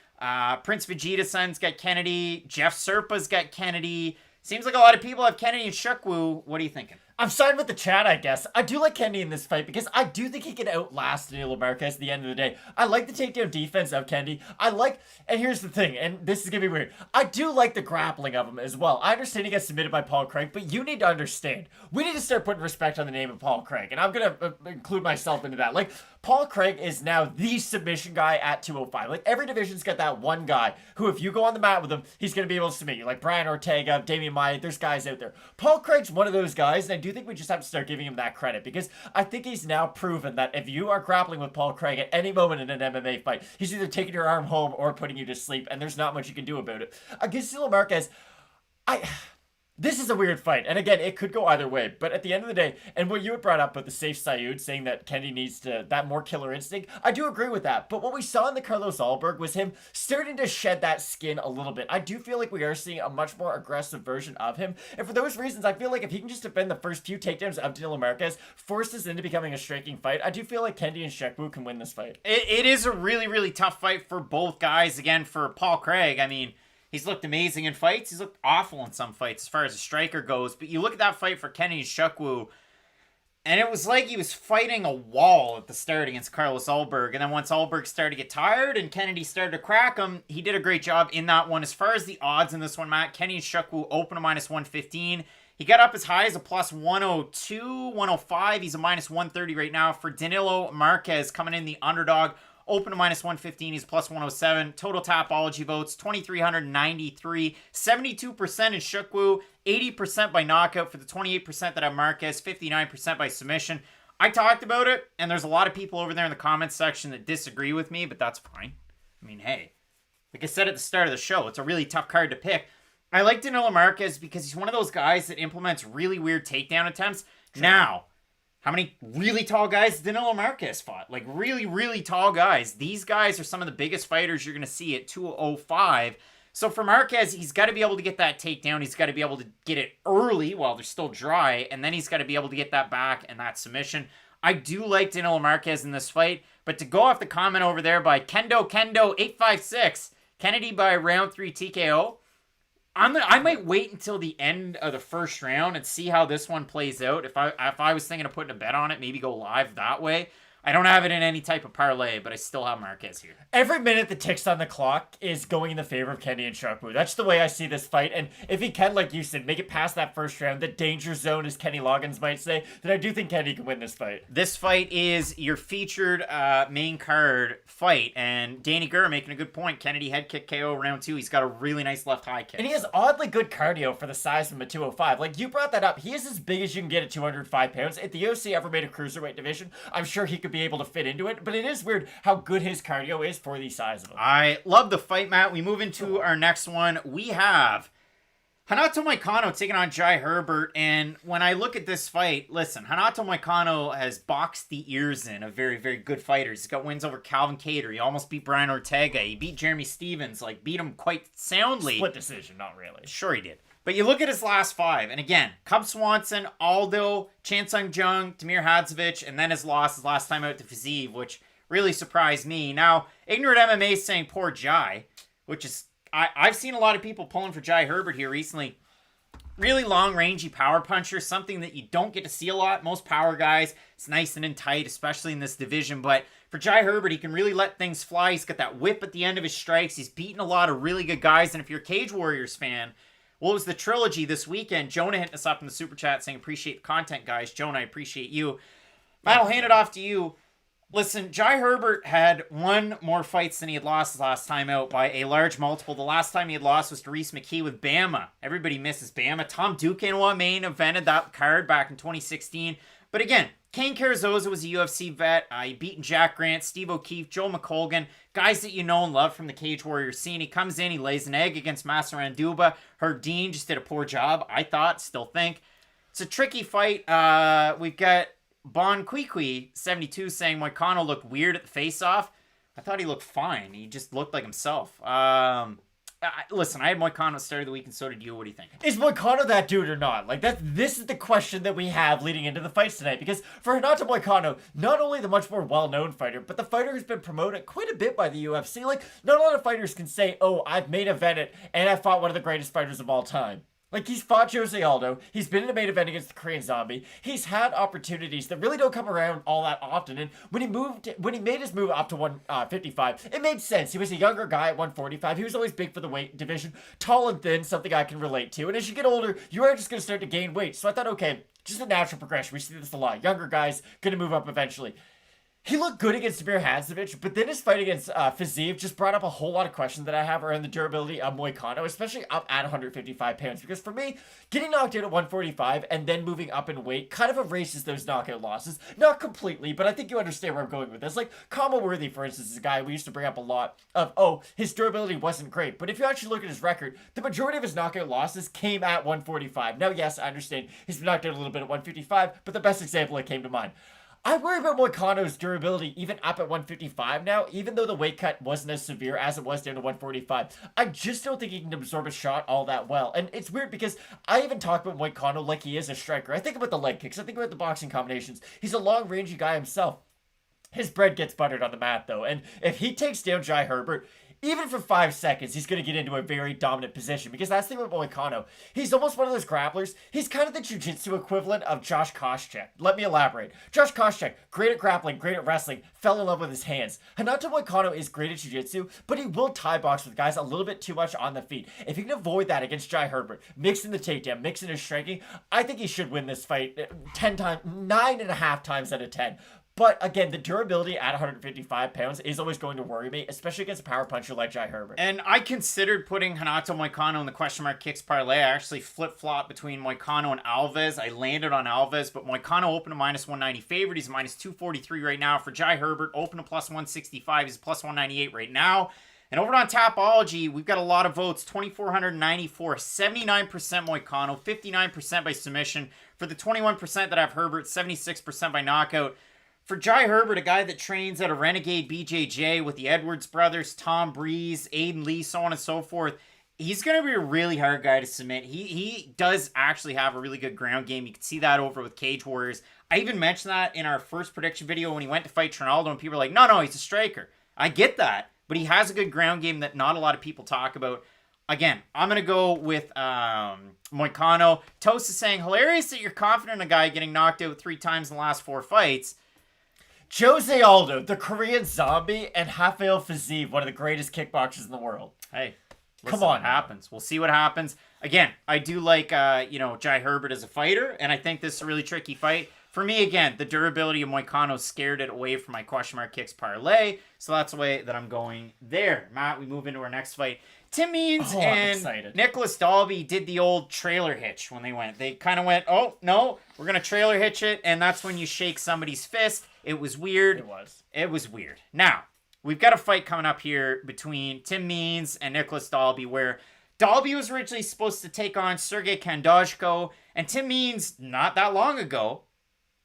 Prince Vegeta-san's got Kennedy. Jeff Serpa's got Kennedy. Seems like a lot of people have Kennedy and Nzechukwu. What are you thinking? I'm siding with the chat, I guess. I do like Kennedy in this fight because I do think he can outlast Danilo Marques at the end of the day. I like the takedown defense of Kennedy. And here's the thing, and this is gonna be weird. I do like the grappling of him as well. I understand he gets submitted by Paul Craig, but you need to understand. We need to start putting respect on the name of Paul Craig, and I'm gonna include myself into that. Like, Paul Craig is now the submission guy at 205. Like, every division's got that one guy who, if you go on the mat with him, he's gonna be able to submit you. Like Brian Ortega, Damian Maia, there's guys out there. Paul Craig's one of those guys, and I do think we just have to start giving him that credit because I think he's now proven that if you are grappling with Paul Craig at any moment in an MMA fight, he's either taking your arm home or putting you to sleep, and there's not much you can do about it. Against Danilo Marques, this is a weird fight, and again, it could go either way, but at the end of the day, and what you had brought up with the safe Saud saying that Kennedy needs that more killer instinct, I do agree with that, but what we saw in the Carlos Alberg was him starting to shed that skin a little bit. I do feel like we are seeing a much more aggressive version of him, and for those reasons, I feel like if he can just defend the first few takedowns of Danilo Marques, force this into becoming a striking fight, I do feel like Kennedy and Nzechukwu can win this fight. It is a really, really tough fight for both guys. Again, for Paul Craig, I mean, he's looked amazing in fights. He's looked awful in some fights as far as a striker goes. But you look at that fight for Kennedy Nzechukwu, and it was like he was fighting a wall at the start against Carlos Alberg. And then once Alberg started to get tired and Kennedy started to crack him, he did a great job in that one. As far as the odds in this one, Matt, Kennedy Nzechukwu open to -115. He got up as high as a +102, 105. He's a -130 right now. For Danilo Marques coming in the underdog, open to -115, he's +107. Total Tapology votes, 2,393. 72% in Nzechukwu, 80% by knockout for the 28% that have Marques, 59% by submission. I talked about it, and there's a lot of people over there in the comments section that disagree with me, but that's fine. I mean, hey, like I said at the start of the show, it's a really tough card to pick. I like Danilo Marques because he's one of those guys that implements really weird takedown attempts. True. Now, how many really tall guys Danilo Marques fought? Like, really, really tall guys. These guys are some of the biggest fighters you're going to see at 205. So for Marques, he's got to be able to get that takedown. He's got to be able to get it early while they're still dry. And then he's got to be able to get that back and that submission. I do like Danilo Marques in this fight. But to go off the comment over there by Kendo856, Kennedy by round 3 TKO. I might wait until the end of the first round and see how this one plays out. If I was thinking of putting a bet on it, maybe go live that way. I don't have it in any type of parlay, but I still have Marques here. Every minute that ticks on the clock is going in the favor of Kennedy and Nzechukwu. That's the way I see this fight. And if he can, like you said, make it past that first round, the danger zone, as Kenny Loggins might say, then I do think Kennedy can win this fight. This fight is your featured main card fight. And Danny Gurr making a good point. Kennedy head kick KO round 2. He's got a really nice left high kick. And he has oddly good cardio for the size of him at 205. Like, you brought that up. He is as big as you can get at 205 pounds. If the UFC ever made a cruiserweight division, I'm sure he could be able to fit into it, but it is weird how good his cardio is for the size of him. I love the fight, Matt. We move into our next one. We have Renato Moicano taking on Jai Herbert, and when I look at this fight, listen, Renato Moicano has boxed the ears in of very, very good fighters. He's got wins over Calvin Kattar. He almost beat Brian Ortega. He beat Jeremy Stevens, beat him quite soundly. Split decision, not really. Sure he did. But you look at his last 5, and again, Cub Swanson, Aldo, Chan Sung Jung, Damir Hadzovic, and then his last time out to Fiziev, which really surprised me. Now, Ignorant MMA is saying poor Jai, which is, I've seen a lot of people pulling for Jai Herbert here recently. Really long, rangy power puncher, something that you don't get to see a lot. Most power guys, it's nice and in tight, especially in this division. But for Jai Herbert, he can really let things fly. He's got that whip at the end of his strikes. He's beaten a lot of really good guys. And if you're a Cage Warriors fan, well, it was the trilogy this weekend. Jonah hitting us up in the super chat saying, appreciate the content, guys. Jonah, I appreciate you. Matt, I'll hand it off to you. Listen, Jai Herbert had one more fights than he had lost his last time out by a large multiple. The last time he had lost was to Reese McKee with Bama. Everybody misses Bama. Tom Duquesnoy main evented that card back in 2016. But again, Kane Carrizosa was a UFC vet. He beaten Jack Grant, Steve O'Keefe, Joe McColgan, guys that you know and love from the Cage Warriors scene. He comes in, he lays an egg against Massaran Duba. Herb Dean just did a poor job, I thought, still think. It's a tricky fight. We've got Bon Kwikwi, 72, saying Moicano looked weird at the face-off. I thought he looked fine. He just looked like himself. Listen, I had Moicano at the start of the week, and so did you. What do you think? Is Moicano that dude or not? This is the question that we have leading into the fights tonight. Because for Renato Moicano, not only the much more well-known fighter, but the fighter who's been promoted quite a bit by the UFC. Not a lot of fighters can say, oh, I've main evented, and I fought one of the greatest fighters of all time. Like, he's fought Jose Aldo. He's been in a main event against the Korean Zombie. He's had opportunities that really don't come around all that often. And when he made his move up to 155, it made sense. He was a younger guy at 145. He was always big for the weight division. Tall and thin, something I can relate to. And as you get older, you are just going to start to gain weight. So I thought, okay, just a natural progression. We see this a lot. Younger guys going to move up eventually. He looked good against Damir Hadzovic, but then his fight against Fiziev just brought up a whole lot of questions that I have around the durability of Moicano, especially up at 155 pounds. Because for me, getting knocked out at 145 and then moving up in weight kind of erases those knockout losses. Not completely, but I think you understand where I'm going with this. Like, Worthy, for instance, is a guy we used to bring up a lot of, oh, his durability wasn't great. But if you actually look at his record, the majority of his knockout losses came at 145. Now, yes, I understand he's been knocked out a little bit at 155, but the best example that came to mind. I worry about Moicano's durability even up at 155 now, even though the weight cut wasn't as severe as it was down to 145. I just don't think he can absorb a shot all that well. And it's weird because I even talk about Moicano like he is a striker. I think about the leg kicks. I think about the boxing combinations. He's a long-rangey guy himself. His bread gets buttered on the mat, though. And if he takes down Jai Herbert, even for 5 seconds, he's going to get into a very dominant position. Because that's the thing with Moicano. He's almost one of those grapplers. He's kind of the jiu-jitsu equivalent of Josh Koscheck. Let me elaborate. Josh Koscheck, great at grappling, great at wrestling, fell in love with his hands. Renato Moicano is great at jiu-jitsu, but he will tie box with guys a little bit too much on the feet. If he can avoid that against Jai Herbert, mixing the takedown, mixing his striking, I think he should win this fight 9.5 times out of 10. But again, the durability at 155 pounds is always going to worry me, especially against a power puncher like Jai Herbert. And I considered putting Renato Moicano in the question mark kicks parlay. I actually flip-flopped between Moicano and Alves. I landed on Alves, but Moicano opened a minus 190 favorite. He's minus 243 right now. For Jai Herbert, open to plus 165. He's plus 198 right now. And over on Tapology, we've got a lot of votes. 2,494, 79% Moicano, 59% by submission. For the 21% that have Herbert, 76% by knockout. For Jai Herbert, a guy that trains at a Renegade BJJ with the Edwards brothers, Tom Breeze, Aiden Lee, so on and so forth, he's going to be a really hard guy to submit. He does actually have a really good ground game. You can see that over with Cage Warriors. I even mentioned that in our first prediction video when he went to fight Trinaldo, and people were like, no, he's a striker. I get that, but he has a good ground game that not a lot of people talk about. Again, I'm going to go with Moicano. Toast is saying, hilarious that you're confident in a guy getting knocked out 3 times in the last 4 fights. Jose Aldo, the Korean Zombie, and Rafael Fiziev, one of the greatest kickboxers in the world. Hey, come on. What happens? We'll see what happens. Again, I do like, Jai Herbert as a fighter, and I think this is a really tricky fight. For me, again, the durability of Moicano scared it away from my question mark kicks parlay, so that's the way that I'm going there. Matt, we move into our next fight. Tim Means and Nicholas Dalby did the old trailer hitch when they went. They kind of went, oh, no, we're going to trailer hitch it, and that's when you shake somebody's fist. It was weird. It was weird. Now, we've got a fight coming up here between Tim Means and Nicholas Dalby, where Dalby was originally supposed to take on Sergey Kandozhko, and Tim Means, not that long ago,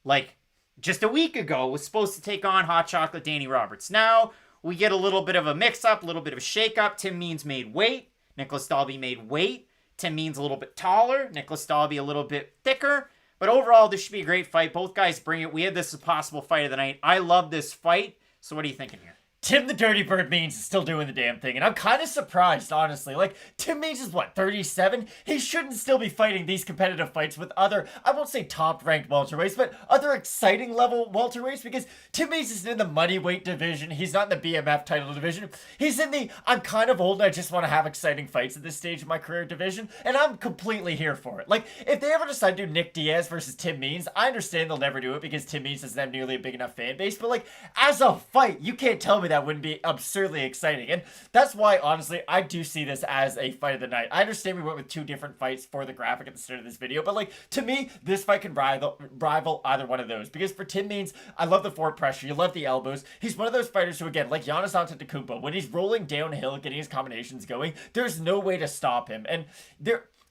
like just a week ago, was supposed to take on Hot Chocolate Danny Roberts. Now, we get a little bit of a mix-up, a little bit of a shake-up. Tim Means made weight. Nicholas Dalby made weight. Tim Means a little bit taller. Nicholas Dalby a little bit thicker. But overall, this should be a great fight. Both guys bring it. We had this as possible fight of the night. I love this fight. So what are you thinking here? Tim the Dirty Bird Means is still doing the damn thing, and I'm kind of surprised, honestly. Like, Tim Means is, 37? He shouldn't still be fighting these competitive fights with other, I won't say top-ranked welterweights, but other exciting-level welterweights, because Tim Means isn't in the money weight division. He's not in the BMF title division. He's in the, I'm kind of old and I just want to have exciting fights at this stage of my career division, and I'm completely here for it. Like, if they ever decide to do Nick Diaz versus Tim Means, I understand they'll never do it because Tim Means doesn't have nearly a big enough fan base, but, like, as a fight, you can't tell me that wouldn't be absurdly exciting. And that's why, honestly, I do see this as a fight of the night. I understand we went with 2 different fights for the graphic at the start of this video, but, like, to me, this fight can rival either one of those. Because for Tim Means, I love the forward pressure. You love the elbows. He's one of those fighters who, again, like Giannis Antetokounmpo, when he's rolling downhill, getting his combinations going, there's no way to stop him. And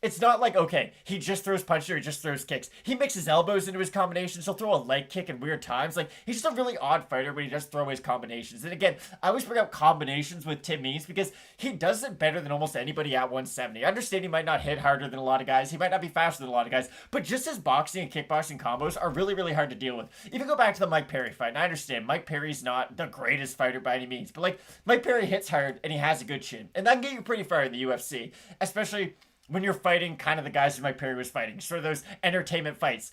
it's not like, okay, he just throws punches or he just throws kicks. He mixes elbows into his combinations. He'll throw a leg kick in weird times. Like, he's just a really odd fighter when he does throw his combinations. And again, I always bring up combinations with Tim Means because he does it better than almost anybody at 170. I understand he might not hit harder than a lot of guys. He might not be faster than a lot of guys. But just his boxing and kickboxing combos are really, really hard to deal with. Even go back to the Mike Perry fight. And I understand Mike Perry's not the greatest fighter by any means. But, like, Mike Perry hits hard and he has a good chin. And that can get you pretty far in the UFC. Especially when you're fighting kind of the guys who Mike Perry was fighting, sort of those entertainment fights.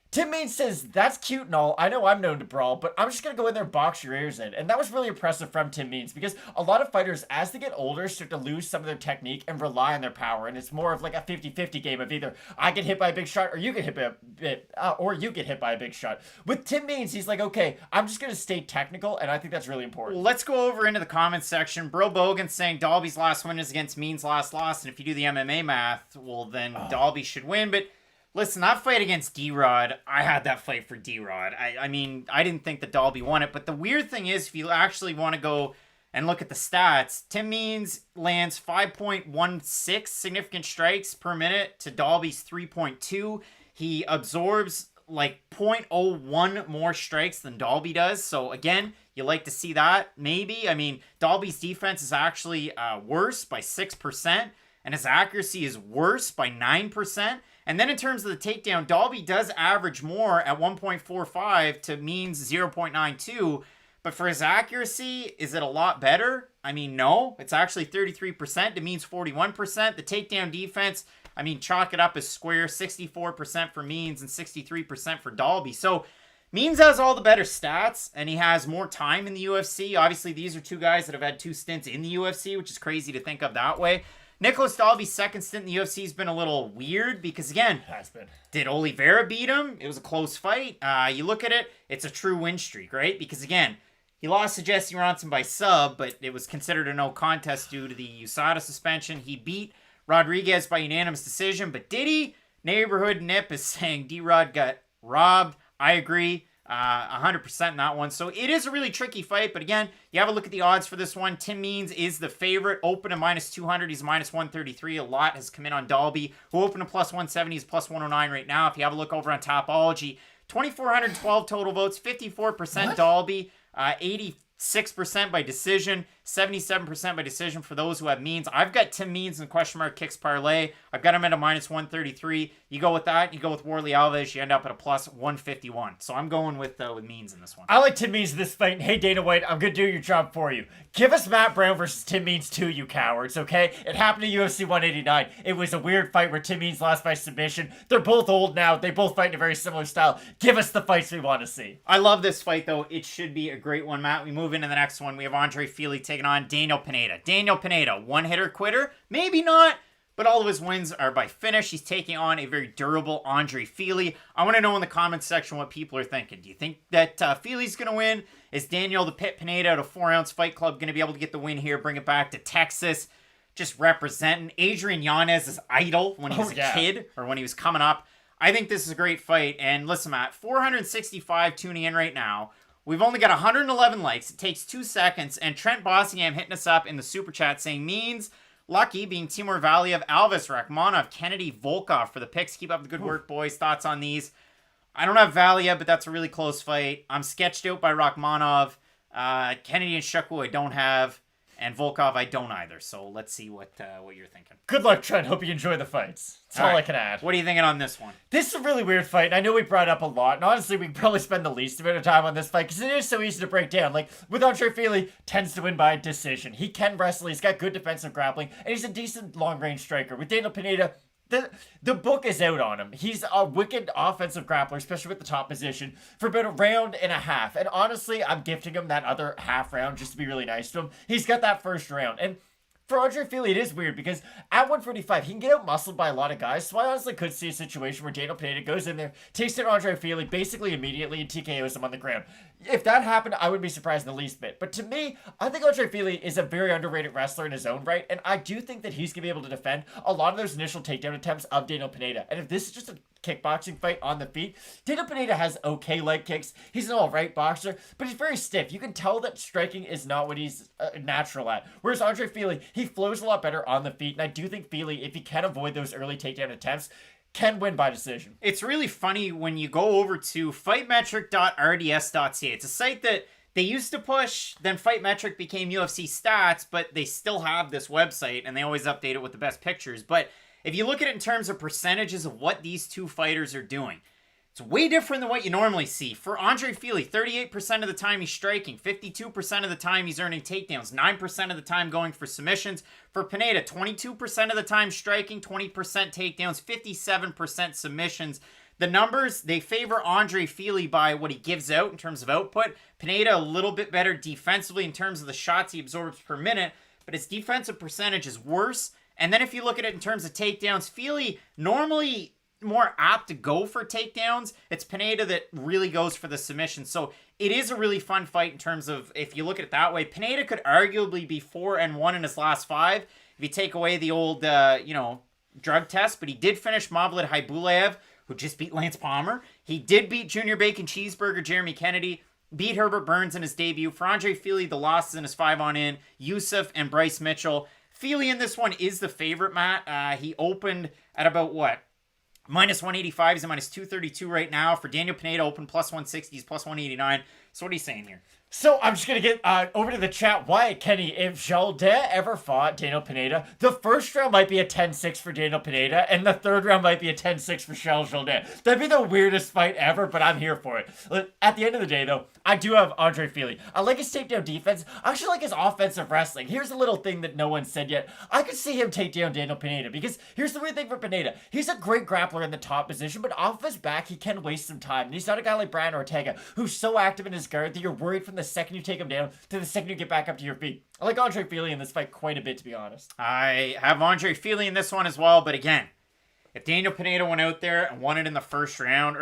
Tim Means says, that's cute and all. I know I'm known to brawl, but I'm just going to go in there and box your ears in. And that was really impressive from Tim Means because a lot of fighters, as they get older, start to lose some of their technique and rely on their power. And it's more of like a 50-50 game of either I get hit by a big shot or you get hit by a big shot. With Tim Means, he's like, okay, I'm just going to stay technical, and I think that's really important. Well, let's go over into the comments section. Bro Bogan saying Dalby's last win is against Means' last loss, and if you do the MMA math, well, then Dalby should win. But listen, that fight against D-Rod, I had that fight for D-Rod. I mean, I didn't think that Dalby won it, but the weird thing is, if you actually want to go and look at the stats, Tim Means lands 5.16 significant strikes per minute to Dalby's 3.2. He absorbs like 0.01 more strikes than Dalby does. So again, you like to see that, maybe. I mean, Dalby's defense is actually worse by 6%, and his accuracy is worse by 9%. And then in terms of the takedown, Dalby does average more at 1.45 to Means 0.92. But for his accuracy, is it a lot better? I mean, no. It's actually 33% to Means 41%. The takedown defense, I mean, chalk it up as square. 64% for Means and 63% for Dalby. So Means has all the better stats, and he has more time in the UFC. Obviously, these are two guys that have had 2 stints in the UFC, which is crazy to think of that way. Nicholas Dalby's second stint in the UFC has been a little weird because, again, did Oliveira beat him? It was a close fight. You look at it, it's a true win streak, right? Because, again, he lost to Jesse Ronson by sub, but it was considered a no contest due to the USADA suspension. He beat Rodriguez by unanimous decision, but did he? Neighborhood Nip is saying D-Rod got robbed. I agree. 100% in that one. So it is a really tricky fight, but again, you have a look at the odds for this one. Tim Means is the favorite, open at -200. He's -133. A lot has come in on Dalby, who opened at +170. He's +109 right now. If you have a look over on Topology, 2,412 total votes, 54% Dalby, 86% by decision, 77% by decision for those who have Means. I've got Tim Means in question mark kicks parlay. I've got him at a -133. You go with that. You go with Warlley Alves. You end up at a +151. So I'm going with Means in this one. I like Tim Means in this fight. And hey, Dana White, I'm going to do your job for you. Give us Matt Brown versus Tim Means too, you cowards, okay? It happened to UFC 189. It was a weird fight where Tim Means lost by submission. They're both old now. They both fight in a very similar style. Give us the fights we want to see. I love this fight, though. It should be a great one, Matt. We move into the next one. We have Andre Fili taking on Daniel Pineda. Daniel Pineda, one-hitter quitter? Maybe not, but all of his wins are by finish. He's taking on a very durable Andre Fili. I want to know in the comments section what people are thinking. Do you think that Fili's going to win? Is Daniel the Pit Pineda at a 4-ounce Fight Club going to be able to get the win here, bring it back to Texas, just representing Adrian Yanez's idol when he was a kid or when he was coming up? I think this is a great fight. And listen, Matt, 465 tuning in right now. We've only got 111 likes. It takes 2 seconds. And Trent Bossingham hitting us up in the super chat saying, Means, lucky being Timur Valiev, Alves, Rakhmonov, Kennedy, Volkov for the picks. Keep up the good work, boys. Thoughts on these? I don't have Valiev, but that's a really close fight. I'm sketched out by Rakhmonov. Kennedy and Nzechukwu I don't have. And Volkov I don't either. So let's see what you're thinking. Good luck, Trent. Hope you enjoy the fights. That's all I can add. What are you thinking on this one? This is a really weird fight. I know we brought it up a lot, and honestly, we can probably spend the least amount of time on this fight because it is so easy to break down. Like, with Andre Fili, tends to win by decision. He can wrestle. He's got good defensive grappling, and he's a decent long-range striker. With Daniel Pineda, the book is out on him. He's a wicked offensive grappler, especially with the top position, for about a round and a half. And honestly, I'm gifting him that other half round just to be really nice to him. He's got that first round. And for Andre Fili, it is weird because at 145, he can get out-muscled by a lot of guys. So I honestly could see a situation where Daniel Pineda goes in there, takes down Andre Fili basically immediately and TKOs him on the ground. If that happened, I wouldn't be surprised in the least bit. But to me, I think Andre Fili is a very underrated wrestler in his own right. And I do think that he's going to be able to defend a lot of those initial takedown attempts of Daniel Pineda. And if this is just a kickboxing fight on the feet, Daniel Pineda has okay leg kicks. He's an alright boxer, but he's very stiff. You can tell that striking is not what he's natural at. Whereas Andre Fili, he flows a lot better on the feet. And I do think Fili, if he can avoid those early takedown attempts, can win by decision. It's really funny when you go over to fightmetric.rds.ca. It's a site that they used to push, then Fightmetric became UFC Stats, but they still have this website, and they always update it with the best pictures. But if you look at it in terms of percentages of what these two fighters are doing, It's way different than what you normally see. For Andre Fili, 38% of the time he's striking, 52% of the time he's earning takedowns, 9% of the time going for submissions. For Pineda, 22% of the time striking, 20% takedowns, 57% submissions. The numbers, they favor Andre Fili by what he gives out in terms of output. Pineda a little bit better defensively in terms of the shots he absorbs per minute, but his defensive percentage is worse. And then if you look at it in terms of takedowns, Fili normally more apt to go for takedowns. It's Pineda that really goes for the submission. So it is a really fun fight in terms of, if you look at it that way, Pineda could arguably be 4-1 in his last 5 if you take away the old, drug test. But he did finish Mavlid Haibulev, who just beat Lance Palmer. He did beat Junior Bacon Cheeseburger Jeremy Kennedy, beat Herbert Burns in his debut. For Andre Fili, the losses in his 5-on-in, Yusuf and Bryce Mitchell. Fili in this one is the favorite, Matt. He opened at about what? Minus 185, he's at minus 232 right now. For Daniel Pineda, open plus 160, he's plus 189. So what are you saying here? So I'm just going to get over to the chat. Wyatt Kenny, if Jaldet ever fought Daniel Pineda, the first round might be a 10-6 for Daniel Pineda, and the third round might be a 10-6 for Jaldet. That'd be the weirdest fight ever, but I'm here for it. At the end of the day, though, I do have Andre Fili. I like his takedown defense. I actually like his offensive wrestling. Here's a little thing that no one said yet. I could see him take down Daniel Pineda, because here's the weird thing for Pineda. He's a great grappler in the top position, but off his back, he can waste some time. And he's not a guy like Brian Ortega, who's so active in his guard that you're worried from the second you take him down to the second you get back up to your feet. I like Andre Fili in this fight quite a bit, to be honest. I have Andre Fili in this one as well, but again, if Daniel Pineda went out there and won it in the first round,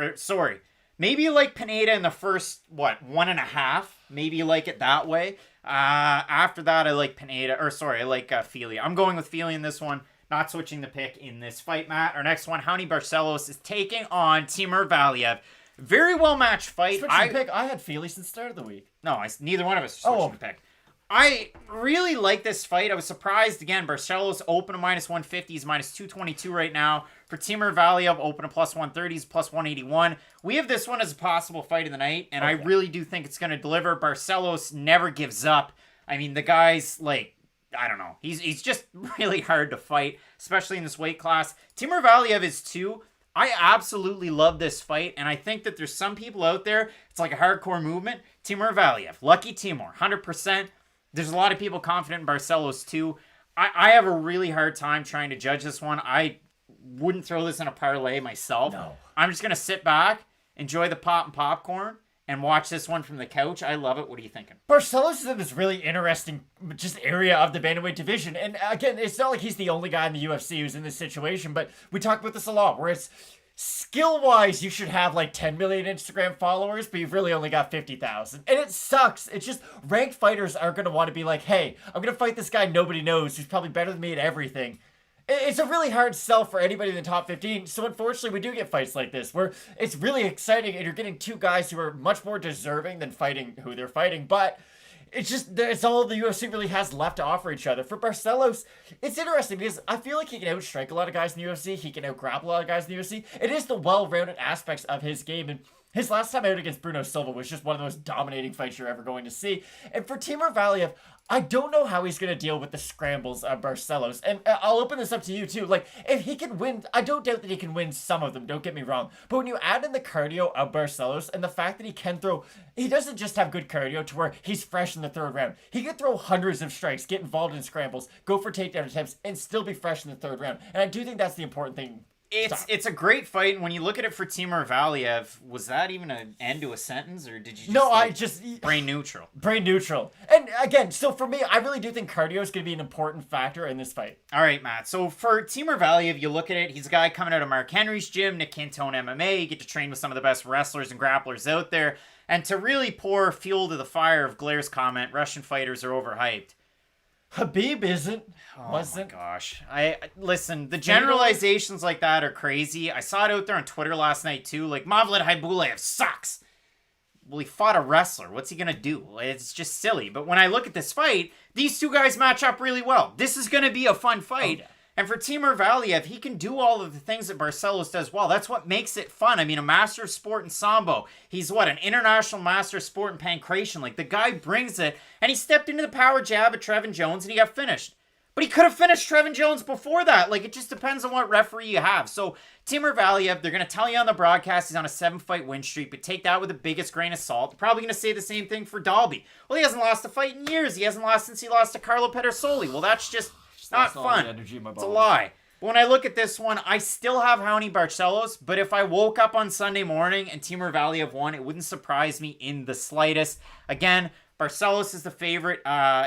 maybe you like Pineda in the first, 1.5? Maybe you like it that way. After that, I like Fili. I'm going with Fili in this one. Not switching the pick in this fight, Matt. Our next one, Raoni Barcelos is taking on Timur Valiev. Very well matched fight. I had Fili since the start of the week. No, neither one of us switched the pick. I really like this fight. I was surprised. Again, Barcelos open to minus 150. He's minus 222 right now. For Timur Valiev, open to plus 130. He's plus 181. We have this one as a possible fight of the night, and I really do think it's going to deliver. Barcelos never gives up. I mean, the guy's I don't know. He's just really hard to fight, especially in this weight class. Timur Valiev is too. I absolutely love this fight, and I think that there's some people out there, it's like a hardcore movement. Timur Valiev, Lucky Timur, 100%. There's a lot of people confident in Barcelos too. I have a really hard time trying to judge this one. I wouldn't throw this in a parlay myself. No. I'm just going to sit back, enjoy the pop and popcorn, and watch this one from the couch. I love it. What are you thinking? Barcelos is in this really interesting just area of the bantamweight division. And again, it's not like he's the only guy in the UFC who's in this situation, but we talk about this a lot, where it's skill-wise, you should have 10 million Instagram followers, but you've really only got 50,000. And it sucks. It's just ranked fighters are going to want to be like, hey, I'm going to fight this guy nobody knows who's probably better than me at everything. It's a really hard sell for anybody in the top 15, so unfortunately we do get fights like this, where it's really exciting and you're getting two guys who are much more deserving than fighting who they're fighting, but it's all the UFC really has left to offer each other. For Barcelos, it's interesting because I feel like he can outstrike a lot of guys in the UFC, he can outgrapple a lot of guys in the UFC. It is the well-rounded aspects of his game, and his last time out against Bruno Silva was just one of the most dominating fights you're ever going to see. And for Timur Valiev, I don't know how he's going to deal with the scrambles of Barcelos. And I'll open this up to you, too. If he can win, I don't doubt that he can win some of them, don't get me wrong. But when you add in the cardio of Barcelos and the fact that he can throw, he doesn't just have good cardio to where he's fresh in the third round. He can throw hundreds of strikes, get involved in scrambles, go for takedown attempts, and still be fresh in the third round. And I do think that's the important thing. It's a great fight, and when you look at it for Timur Valiev, was that even an end to a sentence, or did you just... No, I just... Brain neutral. Brain neutral. And again, so for me, I really do think cardio is going to be an important factor in this fight. All right, Matt. So for Timur Valiev, you look at it, he's a guy coming out of Mark Henry's gym, Nick Cantone MMA. You get to train with some of the best wrestlers and grapplers out there. And to really pour fuel to the fire of Glaire's comment, Russian fighters are overhyped. Habib isn't. Wasn't. Oh my gosh. Listen, the generalizations like that are crazy. I saw it out there on Twitter last night too. Mavlid Haibulev sucks. Well, he fought a wrestler. What's he going to do? It's just silly. But when I look at this fight, these two guys match up really well. This is going to be a fun fight. Oh, yeah. And for Timur Valiev, he can do all of the things that Barcelos does well. That's what makes it fun. I mean, a master of sport in Sambo. He's an international master of sport in pancration. The guy brings it, and he stepped into the power jab at Trevin Jones, and he got finished. But he could have finished Trevin Jones before that. Like, it just depends on what referee you have. So, Timur Valiev, they're going to tell you on the broadcast he's on a 7-fight win streak, but take that with the biggest grain of salt. They're probably going to say the same thing for Dalby. Well, he hasn't lost a fight in years. He hasn't lost since he lost to Carlo Pedersoli. Well, that's just not fun. It's a lie. But when I look at this one, I still have Raoni Barcelos, but if I woke up on Sunday morning and Timur Valiev won, it wouldn't surprise me in the slightest. Again, Barcelos is the favorite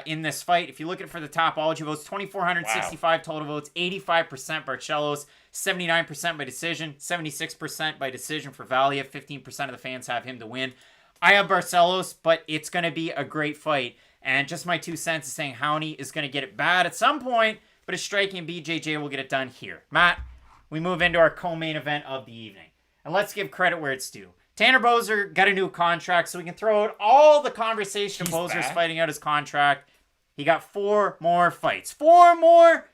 in this fight. If you look at it for the Topology votes, 2,465 total votes, 85% Barcelos, 79% by decision, 76% by decision for Valiev. 15% of the fans have him to win. I have Barcelos, but it's going to be a great fight. And just my 2 cents is saying Raoni is going to get it bad at some point, but his striking BJJ will get it done here. Matt, we move into our co-main event of the evening. And let's give credit where it's due. Tanner Boser got a new contract, so we can throw out all the conversation of Boser's fighting out his contract. He got 4 more fights. 4 more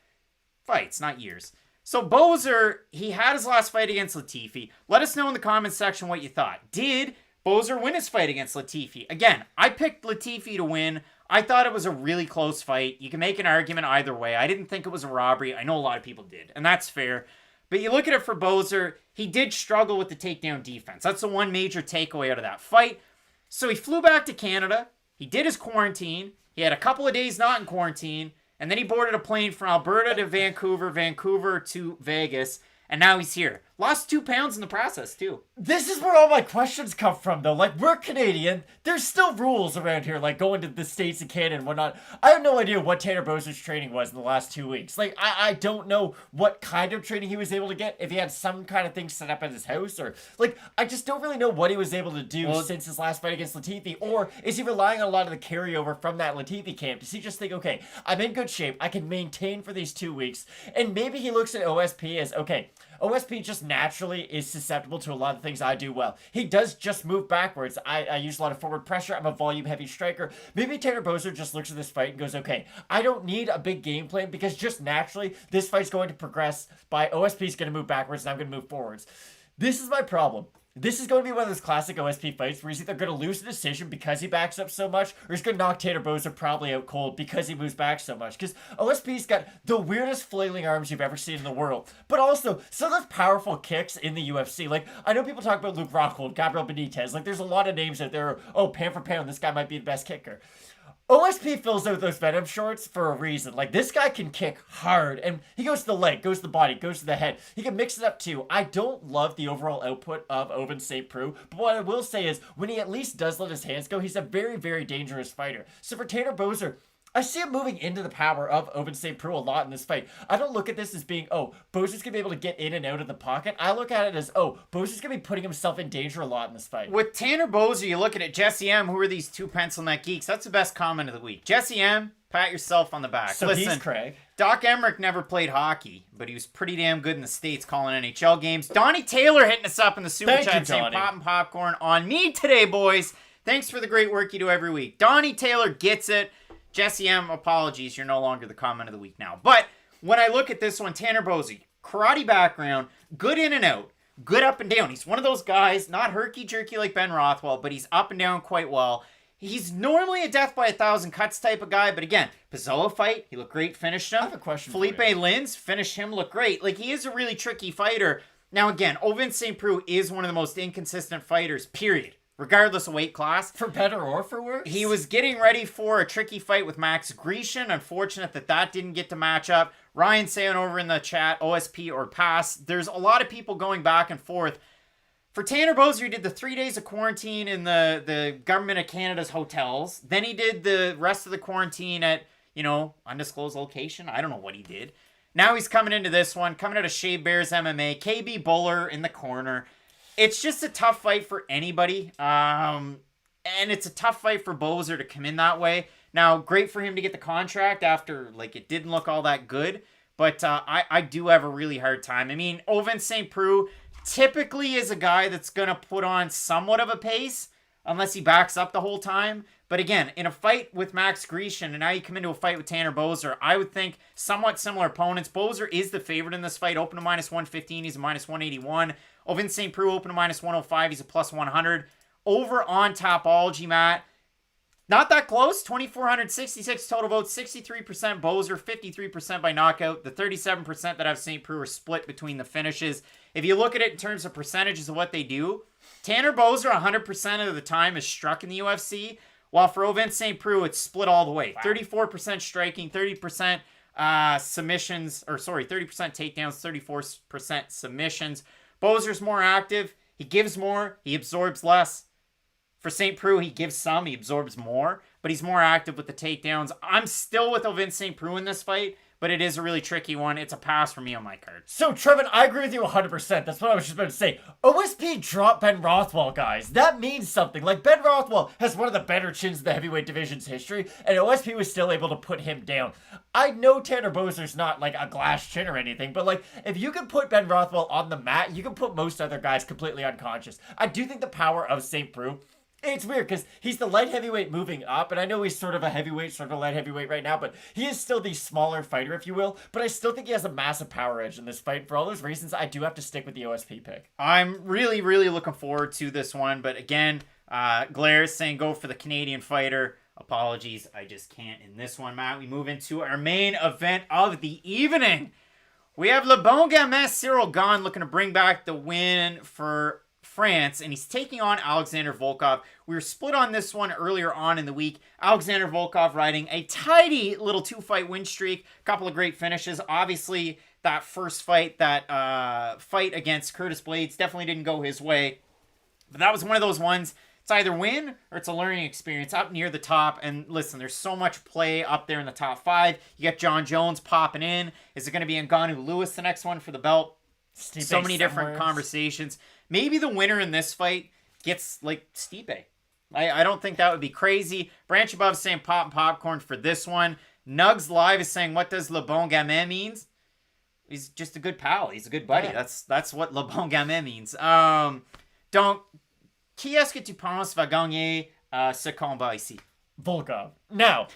fights, not years. So Boser, he had his last fight against Latifi. Let us know in the comments section what you thought. Did Boser win his fight against Latifi? Again, I picked Latifi to win. I thought it was a really close fight. You can make an argument either way. I didn't think it was a robbery. I know a lot of people did, and that's fair. But you look at it for Boser, he did struggle with the takedown defense. That's the one major takeaway out of that fight. So he flew back to Canada. He did his quarantine. He had a couple of days not in quarantine. And then he boarded a plane from Alberta to Vancouver, Vancouver to Vegas. And now he's here. Lost 2 pounds in the process, too. This is where all my questions come from, though. Like, we're Canadian. There's still rules around here, like going to the States and Canada and whatnot. I have no idea what Tanner Boser's training was in the last 2 weeks. Like, I don't know what kind of training he was able to get. If he had some kind of thing set up at his house or... Like, I just don't really know what he was able to do since his last fight against Latifi. Or is he relying on a lot of the carryover from that Latifi camp? Does he just think, okay, I'm in good shape. I can maintain for these 2 weeks. And maybe he looks at OSP as, okay... OSP just naturally is susceptible to a lot of things I do well. He does just move backwards. I use a lot of forward pressure. I'm a volume-heavy striker. Maybe Tanner Boser just looks at this fight and goes, okay, I don't need a big game plan because just naturally, this fight's going to progress by OSP's going to move backwards and I'm going to move forwards. This is my problem. This is going to be one of those classic OSP fights where he's either going to lose the decision because he backs up so much, or he's going to knock Tanner Boser probably out cold because he moves back so much. Because OSP's got the weirdest flailing arms you've ever seen in the world, but also some of those powerful kicks in the UFC. Like, I know people talk about Luke Rockhold, Gabriel Benitez. Like, there's a lot of names out there. Oh, pound for pound, this guy might be the best kicker. OSP fills out those Venom shorts for a reason. Like, this guy can kick hard, and he goes to the leg, goes to the body, goes to the head. He can mix it up, too. I don't love the overall output of Ovince St. Preux, but what I will say is, when he at least does let his hands go, he's a very, very dangerous fighter. So for Tanner Boser, I see him moving into the power of Ovince St. Preux a lot in this fight. I don't look at this as being, oh, Boser's going to be able to get in and out of the pocket. I look at it as, oh, Boser's going to be putting himself in danger a lot in this fight. With Tanner Boser, you look at it, Jesse M., who are these 2 pencil neck geeks? That's the best comment of the week. Jesse M., pat yourself on the back. So listen, he's Craig. Doc Emmerich never played hockey, but he was pretty damn good in the States calling NHL games. Donnie Taylor hitting us up in the Super Chat saying poppin' popcorn on me today, boys. Thanks for the great work you do every week. Donnie Taylor gets it. Jesse M., apologies, you're no longer the comment of the week now. But when I look at this one, Tanner Boser, karate background, good in and out, good up and down. He's one of those guys, not herky-jerky like Ben Rothwell, but he's up and down quite well. He's normally a death by 1,000 cuts type of guy, but again, Pizzola fight, he looked great, finished him. I have a question Felipe for you. Lins, finished him, looked great. Like, he is a really tricky fighter. Now again, Ovince St. Preux is one of the most inconsistent fighters, period. Regardless of weight class. For better or for worse? He was getting ready for a tricky fight with Max Grecian. Unfortunate that didn't get to match up. Ryan saying over in the chat, OSP or pass. There's a lot of people going back and forth. For Tanner Boser, he did the 3 days of quarantine in the Government of Canada's hotels. Then he did the rest of the quarantine at, undisclosed location. I don't know what he did. Now he's coming into this one, coming out of Shea Bears MMA. KB Buller in the corner. It's just a tough fight for anybody, and it's a tough fight for Boser to come in that way. Now, great for him to get the contract after, it didn't look all that good, but I do have a really hard time. I mean, Ovince St. Preux typically is a guy that's going to put on somewhat of a pace, unless he backs up the whole time. But again, in a fight with Max Grecian, and now you come into a fight with Tanner Boser, I would think somewhat similar opponents. Boser is the favorite in this fight. Open to minus 115, he's a minus 181. Ovince St. Preux open to minus 105, he's a plus 100. Over on Topology, Matt, Not that close. 2,466 total votes, 63% Boser, 53% by knockout. The 37% that have St. Preux are split between the finishes. If you look at it in terms of percentages of what they do, Tanner Boser 100% of the time is struck in the UFC, while for Ovince St. Preux, it's split all the way. Wow. 34% striking, 30% submissions, 30% takedowns, 34% submissions. Boser's more active. He gives more. He absorbs less. For St. Preux, he gives some, he absorbs more, but he's more active with the takedowns. I'm still with Ovince St. Preux in this fight, but it is a really tricky one. It's a pass for me on my card. So, Trevin, I agree with you 100%. That's what I was just about to say. OSP dropped Ben Rothwell, guys. That means something. Like, Ben Rothwell has one of the better chins in the heavyweight division's history, and OSP was still able to put him down. I know Tanner Boser's not, like, a glass chin or anything, but, like, if you can put Ben Rothwell on the mat, you can put most other guys completely unconscious. I do think the power of St. Preux, it's weird because he's the light heavyweight moving up, and I know he's sort of a heavyweight, sort of a light heavyweight right now, but he is still the smaller fighter, if you will. But I still think he has a massive power edge in this fight. For all those reasons, I do have to stick with the OSP pick. I'm really, really looking forward to this one, but again, Glaire is saying go for the Canadian fighter. Apologies, I just can't in this one, Matt. We move into our main event of the evening. We have Le Bon Gamin Cyril Gane looking to bring back the win for France, and he's taking on Alexander Volkov. We were split on this one earlier on in the week. Alexander Volkov riding a tidy little 2-fight win streak. A couple of great finishes. Obviously, that first fight, that fight against Curtis Blades definitely didn't go his way. But that was one of those ones, it's either win or it's a learning experience up near the top. And listen, there's so much play up there in the top 5. You got John Jones popping in. Is it going to be Ngannou Lewis the next one for the belt? So many different conversations. Maybe the winner in this fight gets, like, Stipe. I don't think that would be crazy. Branch Above saying pop and popcorn for this one. Nugs Live is saying, what does Le Bon Gamin means? He's just a good pal. He's a good buddy. Yeah. That's what Le Bon Gamin means. Donc, qui est-ce que tu penses va gagner ce combat ici? Volkov. Now,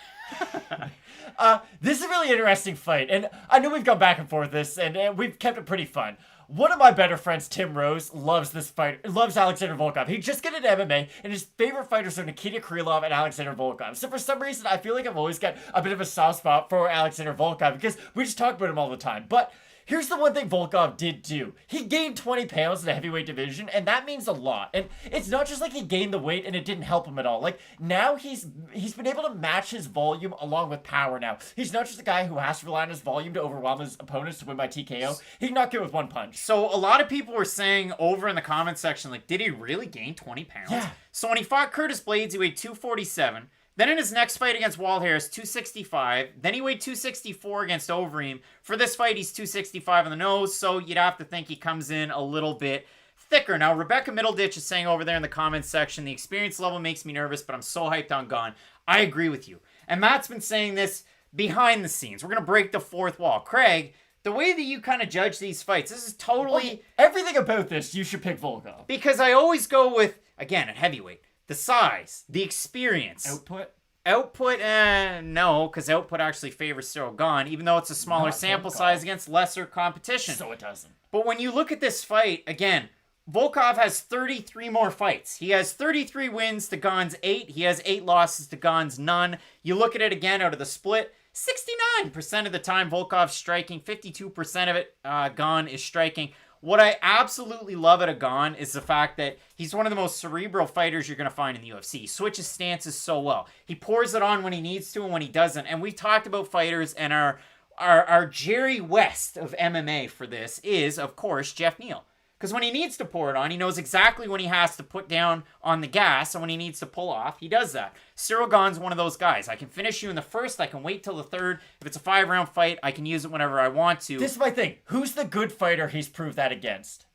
this is a really interesting fight, and I know we've gone back and forth this, and we've kept it pretty fun. One of my better friends, Tim Rose, loves this fight, loves Alexander Volkov. He just got into MMA, and his favorite fighters are Nikita Krylov and Alexander Volkov. So for some reason, I feel like I've always got a bit of a soft spot for Alexander Volkov, because we just talk about him all the time. But here's the one thing Volkov did do. He gained 20 pounds in the heavyweight division, and that means a lot. And it's not just like he gained the weight and it didn't help him at all. Like, now he's been able to match his volume along with power now. He's not just a guy who has to rely on his volume to overwhelm his opponents to win by TKO. He can knock you with one punch. So a lot of people were saying over in the comment section, like, did he really gain 20 pounds? Yeah. So when he fought Curtis Blades, he weighed 247. Then in his next fight against Walt Harris, 265. Then he weighed 264 against Overeem. For this fight, he's 265 on the nose, so you'd have to think he comes in a little bit thicker. Now, Rebecca Middleditch is saying over there in the comments section, the experience level makes me nervous, but I'm so hyped on Gane. I agree with you. And Matt's been saying this behind the scenes. We're going to break the fourth wall. Craig, the way that you kind of judge these fights, this is totally... Everything about this, you should pick Volkov. Because I always go with, again, at heavyweight, the size, the experience. Output, no, because output actually favors Cyril Gane, even though it's a smaller sample size against lesser competition. So it doesn't. But when you look at this fight, again, Volkov has 33 more fights. He has 33 wins to Gane's 8. He has 8 losses to Gane's none. You look at it again out of the split, 69% of the time Volkov's striking, 52% of it Gane is striking. What I absolutely love at a Gane is the fact that he's one of the most cerebral fighters you're going to find in the UFC. He switches stances so well. He pours it on when he needs to and when he doesn't. And we've talked about fighters, and our Jerry West of MMA for this is, of course, Jeff Neal. Because when he needs to pour it on, he knows exactly when he has to put down on the gas, and when he needs to pull off, he does that. Cyril Gane's one of those guys. I can finish you in the first, I can wait till the third. If it's a 5-round fight, I can use it whenever I want to. This is my thing. Who's the good fighter he's proved that against?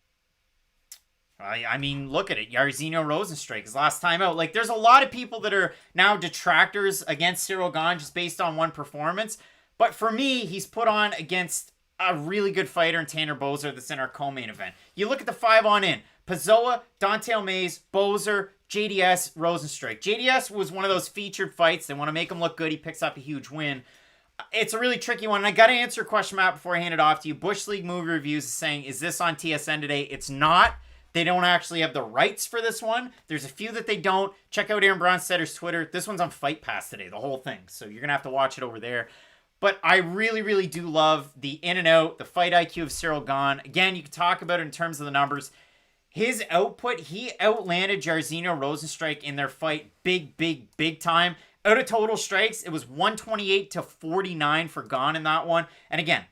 I mean, look at it. Jairzinho Rosenstrike, his last time out. Like, there's a lot of people that are now detractors against Cyril Gane just based on one performance. But for me, he's put on against a really good fighter in Tanner Boser that's in our co-main event. You look at the 5 on in. Pazoa, Dante Mays, Boser, JDS, Rosenstrike. JDS was one of those featured fights. They want to make him look good. He picks up a huge win. It's a really tricky one. And I got to answer a question, Matt, before I hand it off to you. Bush League Movie Reviews is saying, is this on TSN today? It's not, they don't actually have the rights for this one. There's a few that they don't. Check out Aaron Bronstedter's Twitter. This one's on Fight Pass today, the whole thing. So you're going to have to watch it over there. But I really, really do love the in and out, the fight IQ of Cyril Gane. Again, you can talk about it in terms of the numbers. His output, he outlanded Jairzinho Rosenstrike in their fight big time. Out of total strikes, it was 128-49 for Gane in that one. And again,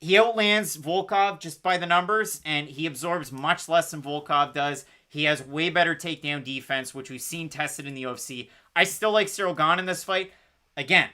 he outlands Volkov just by the numbers, and he absorbs much less than Volkov does. He has way better takedown defense, which we've seen tested in the UFC. I still like Cyril Gane in this fight. Again,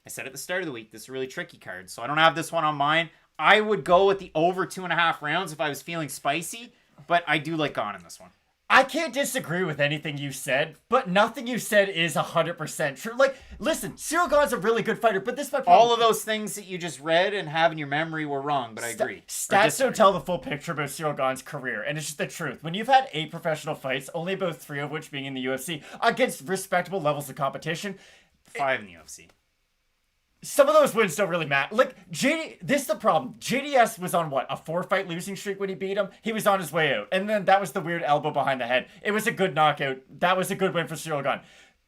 I said at the start of the week, this is a really tricky card, so I don't have this one on mine. I would go with the over 2.5 rounds if I was feeling spicy, but I do like Gane in this one. I can't disagree with anything you said, but nothing you said is 100% true. Like, listen, Cyril Gane's a really good fighter, but this might all of those things that you just read and have in your memory were wrong, but I agree. Stats don't tell the full picture about Cyril Gane's career, and it's just the truth. When you've had 8 professional fights, only about 3 of which being in the UFC, against respectable levels of competition. 5 in the UFC. Some of those wins don't really matter. Like, this is the problem. JDS was on, what, a 4-fight losing streak when he beat him? He was on his way out. And then that was the weird elbow behind the head. It was a good knockout. That was a good win for Cyril Gane.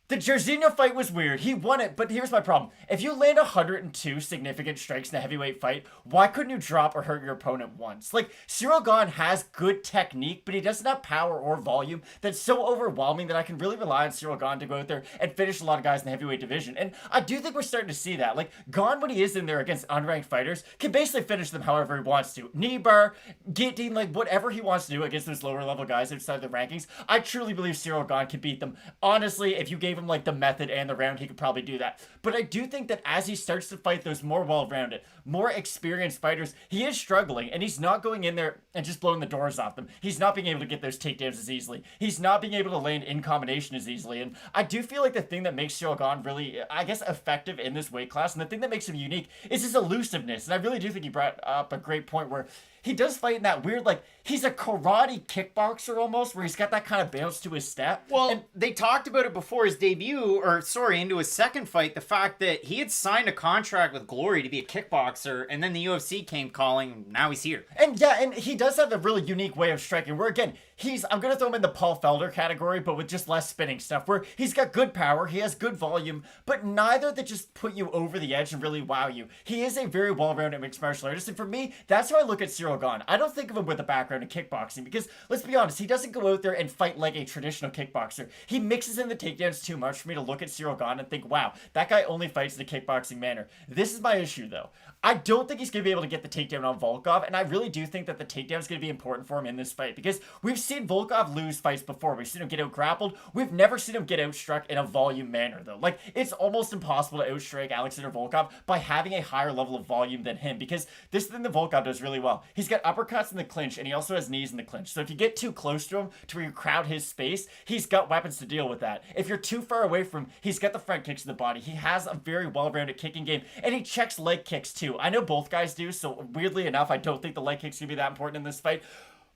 The Jairzinho fight was weird. He won it, but here's my problem. If you land 102 significant strikes in a heavyweight fight, why couldn't you drop or hurt your opponent once? Like, Cyril Gane has good technique, but he doesn't have power or volume that's so overwhelming that I can really rely on Cyril Gane to go out there and finish a lot of guys in the heavyweight division. And I do think we're starting to see that. Like, Gane, when he is in there against unranked fighters, can basically finish them however he wants to. Knee bar, guillotine, like, whatever he wants to do against those lower level guys outside the rankings. I truly believe Cyril Gane can beat them. Honestly, if you gave him, like, the method and the round, he could probably do that. But I do think that as he starts to fight those more well-rounded, more experienced fighters, he is struggling, and he's not going in there and just blowing the doors off them. He's not being able to get those takedowns as easily. He's not being able to land in combination as easily. And I do feel like the thing that makes Cyril Gane really, I guess, effective in this weight class, and the thing that makes him unique, is his elusiveness. And I really do think he brought up a great point where he does fight in that weird, like, he's a karate kickboxer almost, where he's got that kind of bounce to his step. Well, and they talked about it before his debut, into his second fight, the fact that he had signed a contract with Glory to be a kickboxer, and then the UFC came calling, and now he's here. And yeah, and he does have a really unique way of striking, where again, I'm going to throw him in the Paul Felder category, but with just less spinning stuff, where he's got good power, he has good volume, but neither that just put you over the edge and really wow you. He is a very well-rounded mixed martial artist, and for me, that's how I look at Cyril Gane. I don't think of him with a background in kickboxing, because, let's be honest, he doesn't go out there and fight like a traditional kickboxer. He mixes in the takedowns too much for me to look at Cyril Gane and think, wow, that guy only fights in a kickboxing manner. This is my issue, though. I don't think he's going to be able to get the takedown on Volkov, and I really do think that the takedown is going to be important for him in this fight, because we've seen Volkov lose fights before. We've seen him get out-grappled. We've never seen him get outstruck in a volume manner, though. Like, it's almost impossible to outstrike Alexander Volkov by having a higher level of volume than him, because this thing that Volkov does really well. He's got uppercuts in the clinch, and he also has knees in the clinch. So if you get too close to him to where you crowd his space, he's got weapons to deal with that. If you're too far away from him, he's got the front kicks to the body. He has a very well-rounded kicking game, and he checks leg kicks too. I know both guys do, so weirdly enough, I don't think the leg kicks are going to be that important in this fight.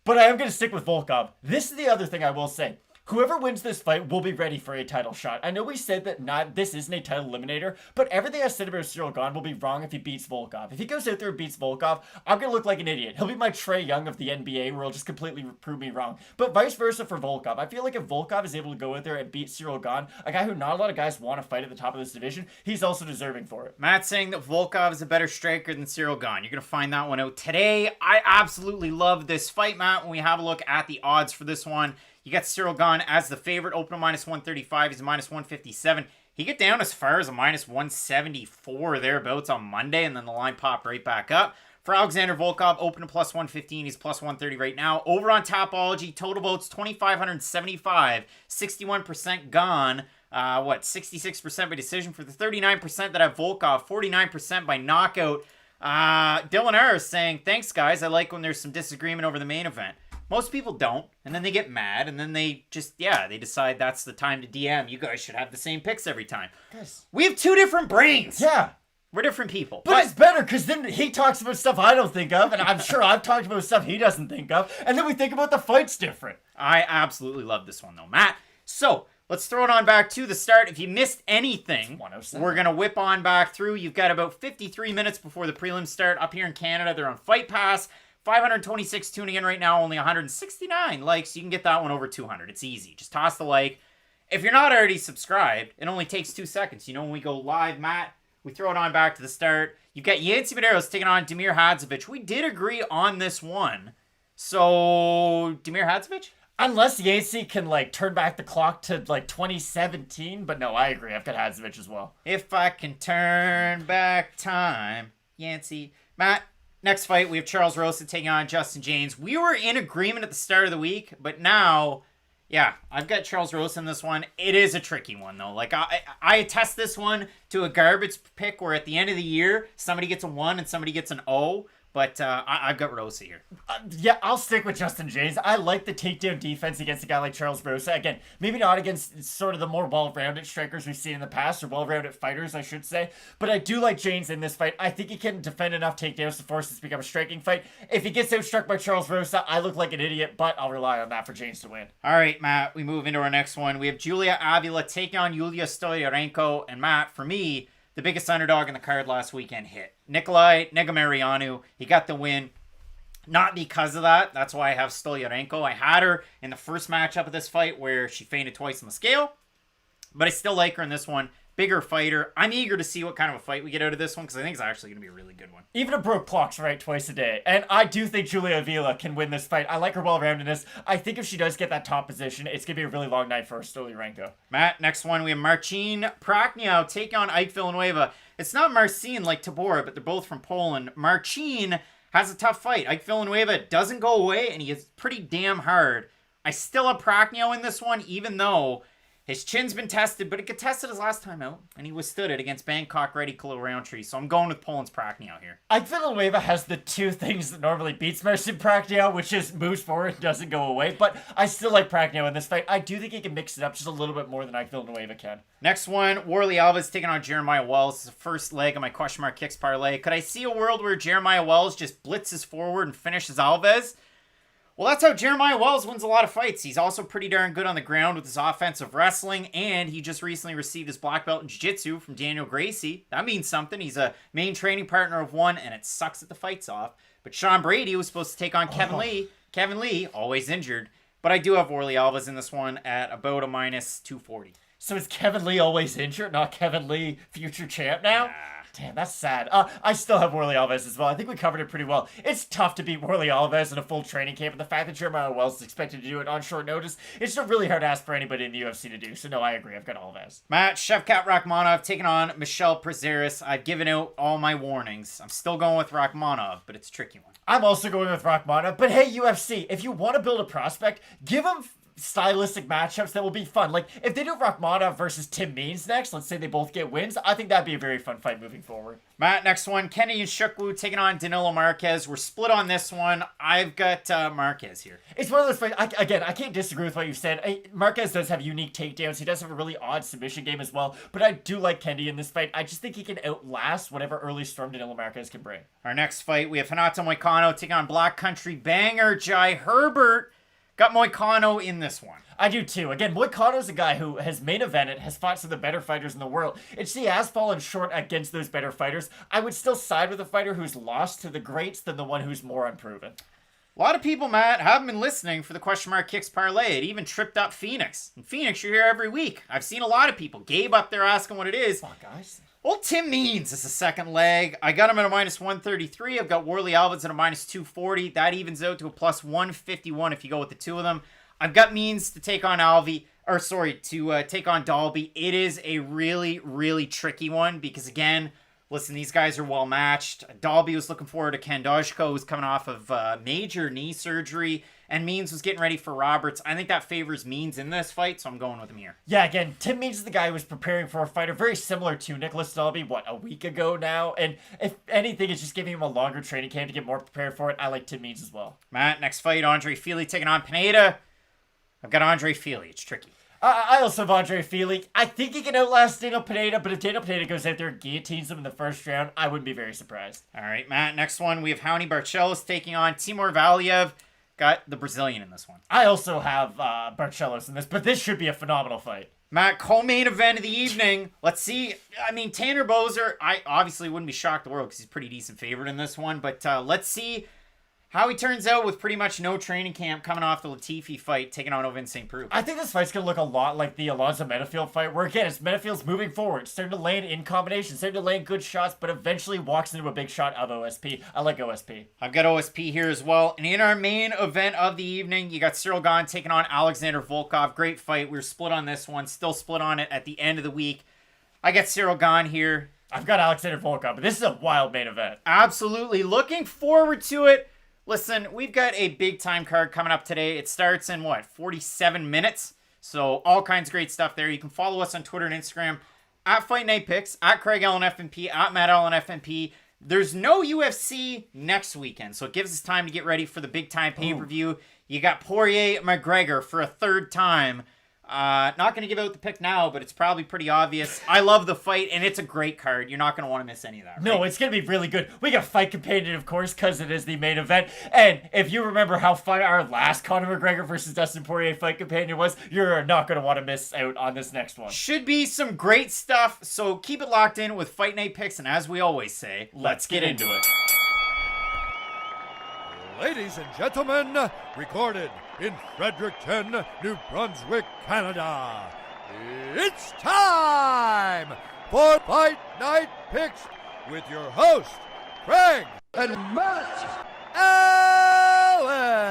But I am going to stick with Volkov. This is the other thing I will say. Whoever wins this fight will be ready for a title shot. I know we said that this isn't a title eliminator, but everything I said about Cyril Gane will be wrong if he beats Volkov. If he goes out there and beats Volkov, I'm going to look like an idiot. He'll be my Trae Young of the NBA, where he'll just completely prove me wrong. But vice versa for Volkov. I feel like if Volkov is able to go out there and beat Cyril Gane, a guy who not a lot of guys want to fight at the top of this division, he's also deserving for it. Matt's saying that Volkov is a better striker than Cyril Gane. You're going to find that one out today. I absolutely love this fight, Matt, when we have a look at the odds for this one. You got Cyril Gane as the favorite, open minus 135. He's minus 157. He get down as far as a minus 174 thereabouts on Monday, and then the line popped right back up. For Alexander Volkov, open to plus 115. He's plus 130 right now. Over on Tapology, total votes 2,575. 61% Gane. 66% by decision. For the 39% that have Volkov, 49% by knockout. Dylan R is saying, thanks guys, I like when there's some disagreement over the main event. Most people don't, and then they get mad, and then they just, they decide that's the time to DM. You guys should have the same picks every time. Guys. We have two different brains. Yeah. We're different people. But it's better, because then he talks about stuff I don't think of, and I'm sure I've talked about stuff he doesn't think of, and then we think about the fights different. I absolutely love this one, though, Matt. So, let's throw it on back to the start. If you missed anything, we're going to whip on back through. You've got about 53 minutes before the prelims start. Up here in Canada, they're on Fight Pass. 526 tuning in right now, only 169 likes. You can get that one over 200. It's easy. Just toss the like. If you're not already subscribed, it only takes 2 seconds. You know, when we go live, Matt, we throw it on back to the start. You've got Yancy Medeiros taking on Damir Hadzovic. We did agree on this one. So, Damir Hadzovic? Unless Yancy can, like, turn back the clock to, like, 2017. But no, I agree. I've got Hadzovic as well. If I can turn back time, Yancy. Matt, next fight, we have Charles Rosa taking on Justin Jaynes. We were in agreement at the start of the week, but now, yeah, I've got Charles Rosa in this one. It is a tricky one, though. Like, I attest this one to a garbage pick where at the end of the year, somebody gets a 1 and somebody gets an O. But I've got Rosa here. Yeah, I'll stick with Justin Jaynes. I like the takedown defense against a guy like Charles Rosa. Again, maybe not against sort of the more well-rounded strikers we've seen in the past, or well-rounded fighters, I should say. But I do like Jaynes in this fight. I think he can defend enough takedowns to force this to become a striking fight. If he gets outstruck by Charles Rosa, I look like an idiot, but I'll rely on that for Jaynes to win. All right, Matt, we move into our next one. We have Julija Avila taking on Julija Stoliarenko. And Matt, for me, the biggest underdog in the card last weekend hit. Nikolai Negumereanu, he got the win. Not because of that. That's why I have Stoliarenko. I had her in the first matchup of this fight where she fainted twice on the scale. But I still like her in this one. Bigger fighter. I'm eager to see what kind of a fight we get out of this one because I think it's actually going to be a really good one. Even a broke clock's right twice a day. And I do think Julija Avila can win this fight. I like her well-roundedness. I think if she does get that top position, it's going to be a really long night for Stoliarenko. Matt, next one we have Marcin Prachnio taking on Ike Villanueva. It's not Marcin like Tabora, but they're both from Poland. Marcin has a tough fight. Ike Villanueva doesn't go away, and he is pretty damn hard. I still have Prachnio in this one, even though his chin's been tested, but it got tested his last time out, and he withstood it against Bangkok-ready Khalil Roundtree. So I'm going with Poland's Prachnio here. Ike Villanueva has the two things that normally beats Marcin Prachnio, which is moves forward and doesn't go away. But I still like Prachnio in this fight. I do think he can mix it up just a little bit more than Ike Villanueva can. Next one, Warlley Alves taking on Jeremiah Wells. This is the first leg of my question mark kicks parlay. Could I see a world where Jeremiah Wells just blitzes forward and finishes Alves? Well, that's how Jeremiah Wells wins a lot of fights. He's also pretty darn good on the ground with his offensive wrestling, and he just recently received his black belt in jiu-jitsu from Daniel Gracie. That means something. He's a main training partner of one, and it sucks that the fight's off. But Sean Brady was supposed to take on Kevin Lee. Kevin Lee, always injured. But I do have Warlley Alves in this one at about a minus 240. So is Kevin Lee always injured, not Kevin Lee future champ now? Damn, that's sad. I still have Warlley Alves as well. I think we covered it pretty well. It's tough to beat Warlley Alves in a full training camp, and the fact that Jeremiah Wells is expected to do it on short notice, it's a really hard ask for anybody in the UFC to do. So no, I agree. I've got Alves. Matt, Shavkat Rakhmonov taking on Michel Prazeres. I've given out all my warnings. I'm still going with Rakhmonov, but it's a tricky one. I'm also going with Rakhmonov, but hey, UFC, if you want to build a prospect, give him stylistic matchups that will be fun. Like, if they do Rakhmonov versus Tim Means next, let's say they both get wins, I think that'd be a very fun fight moving forward. Matt, next one, Nzechukwu taking on Danilo Marques. We're split on this one. I've got Marques here. It's one of those fights, I can't disagree with what you said. Marques does have unique takedowns. He does have a really odd submission game as well, but I do like Kendi in this fight. I just think he can outlast whatever early storm Danilo Marques can bring. Our next fight, we have Renato Moicano taking on Black Country banger Jai Herbert. Got Moicano in this one. I do too. Again, Moicano's a guy who has main evented, has fought some of the better fighters in the world. He has fallen short against those better fighters. I would still side with a fighter who's lost to the greats than the one who's more unproven. A lot of people, Matt, haven't been listening for the question mark kicks parlay. It even tripped up Phoenix. In Phoenix, you're here every week. I've seen a lot of people. Gabe up there asking what it is. Come on, guys. Well, Tim Means is the second leg. I got him at a minus 133. I've got Warlley Alves at a minus 240. That evens out to a plus 151 if you go with the two of them. I've got Means to take on take on Dalby. It is a really, really tricky one because, again, listen, these guys are well matched. Dalby was looking forward to Ken Dojko, who's coming off of major knee surgery, and Means was getting ready for Roberts. I think that favors Means in this fight, so I'm going with him here. Yeah, again, Tim Means is the guy who was preparing for a fighter very similar to Nicholas Dalby, a week ago now? And if anything, it's just giving him a longer training camp to get more prepared for it. I like Tim Means as well. Matt, next fight, Andre Fili taking on Pineda. I've got Andre Fili. It's tricky. I also have Andre Fili. I think he can outlast Daniel Pineda, but if Daniel Pineda goes out there and guillotines him in the first round, I wouldn't be very surprised. All right, Matt, next one, we have Raoni Barcelos taking on Timur Valiev. Got the Brazilian in this one. I also have Barcelos in this, but this should be a phenomenal fight. Matt, co-main event of the evening. Let's see. I mean, Tanner Boser, I obviously wouldn't be shocked the world because he's a pretty decent favorite in this one, but let's see how he turns out with pretty much no training camp coming off the Latifi fight, taking on Ovince St. Preux. I think this fight's gonna look a lot like the Alonzo Medefield fight, where again, it's Medefield's moving forward, starting to land in combination, starting to land good shots, but eventually walks into a big shot of OSP. I like OSP. I've got OSP here as well. And in our main event of the evening, you got Cyril Gane taking on Alexander Volkov. Great fight. We were split on this one, still split on it at the end of the week. I got Cyril Gane here. I've got Alexander Volkov, but this is a wild main event. Absolutely. Looking forward to it. Listen, we've got a big time card coming up today. It starts in, 47 minutes? So all kinds of great stuff there. You can follow us on Twitter and Instagram at Fight Night Picks, at Craig Allen FNP, at Matt Allen FNP. There's no UFC next weekend, so it gives us time to get ready for the big time pay-per-view. You got Poirier-McGregor for a third time. Not going to give out the pick now, but it's probably pretty obvious. I love the fight, and it's a great card. You're not going to want to miss any of that, right? No, it's going to be really good. We got Fight Companion, of course, because it is the main event. And if you remember how fun our last Conor McGregor versus Dustin Poirier Fight Companion was, you're not going to want to miss out on this next one. Should be some great stuff, so keep it locked in with Fight Night Picks, and as we always say, let's get into it. Ladies and gentlemen, recorded in Fredericton, New Brunswick, Canada. It's time for Fight Night Picks with your host, Craig and Matt.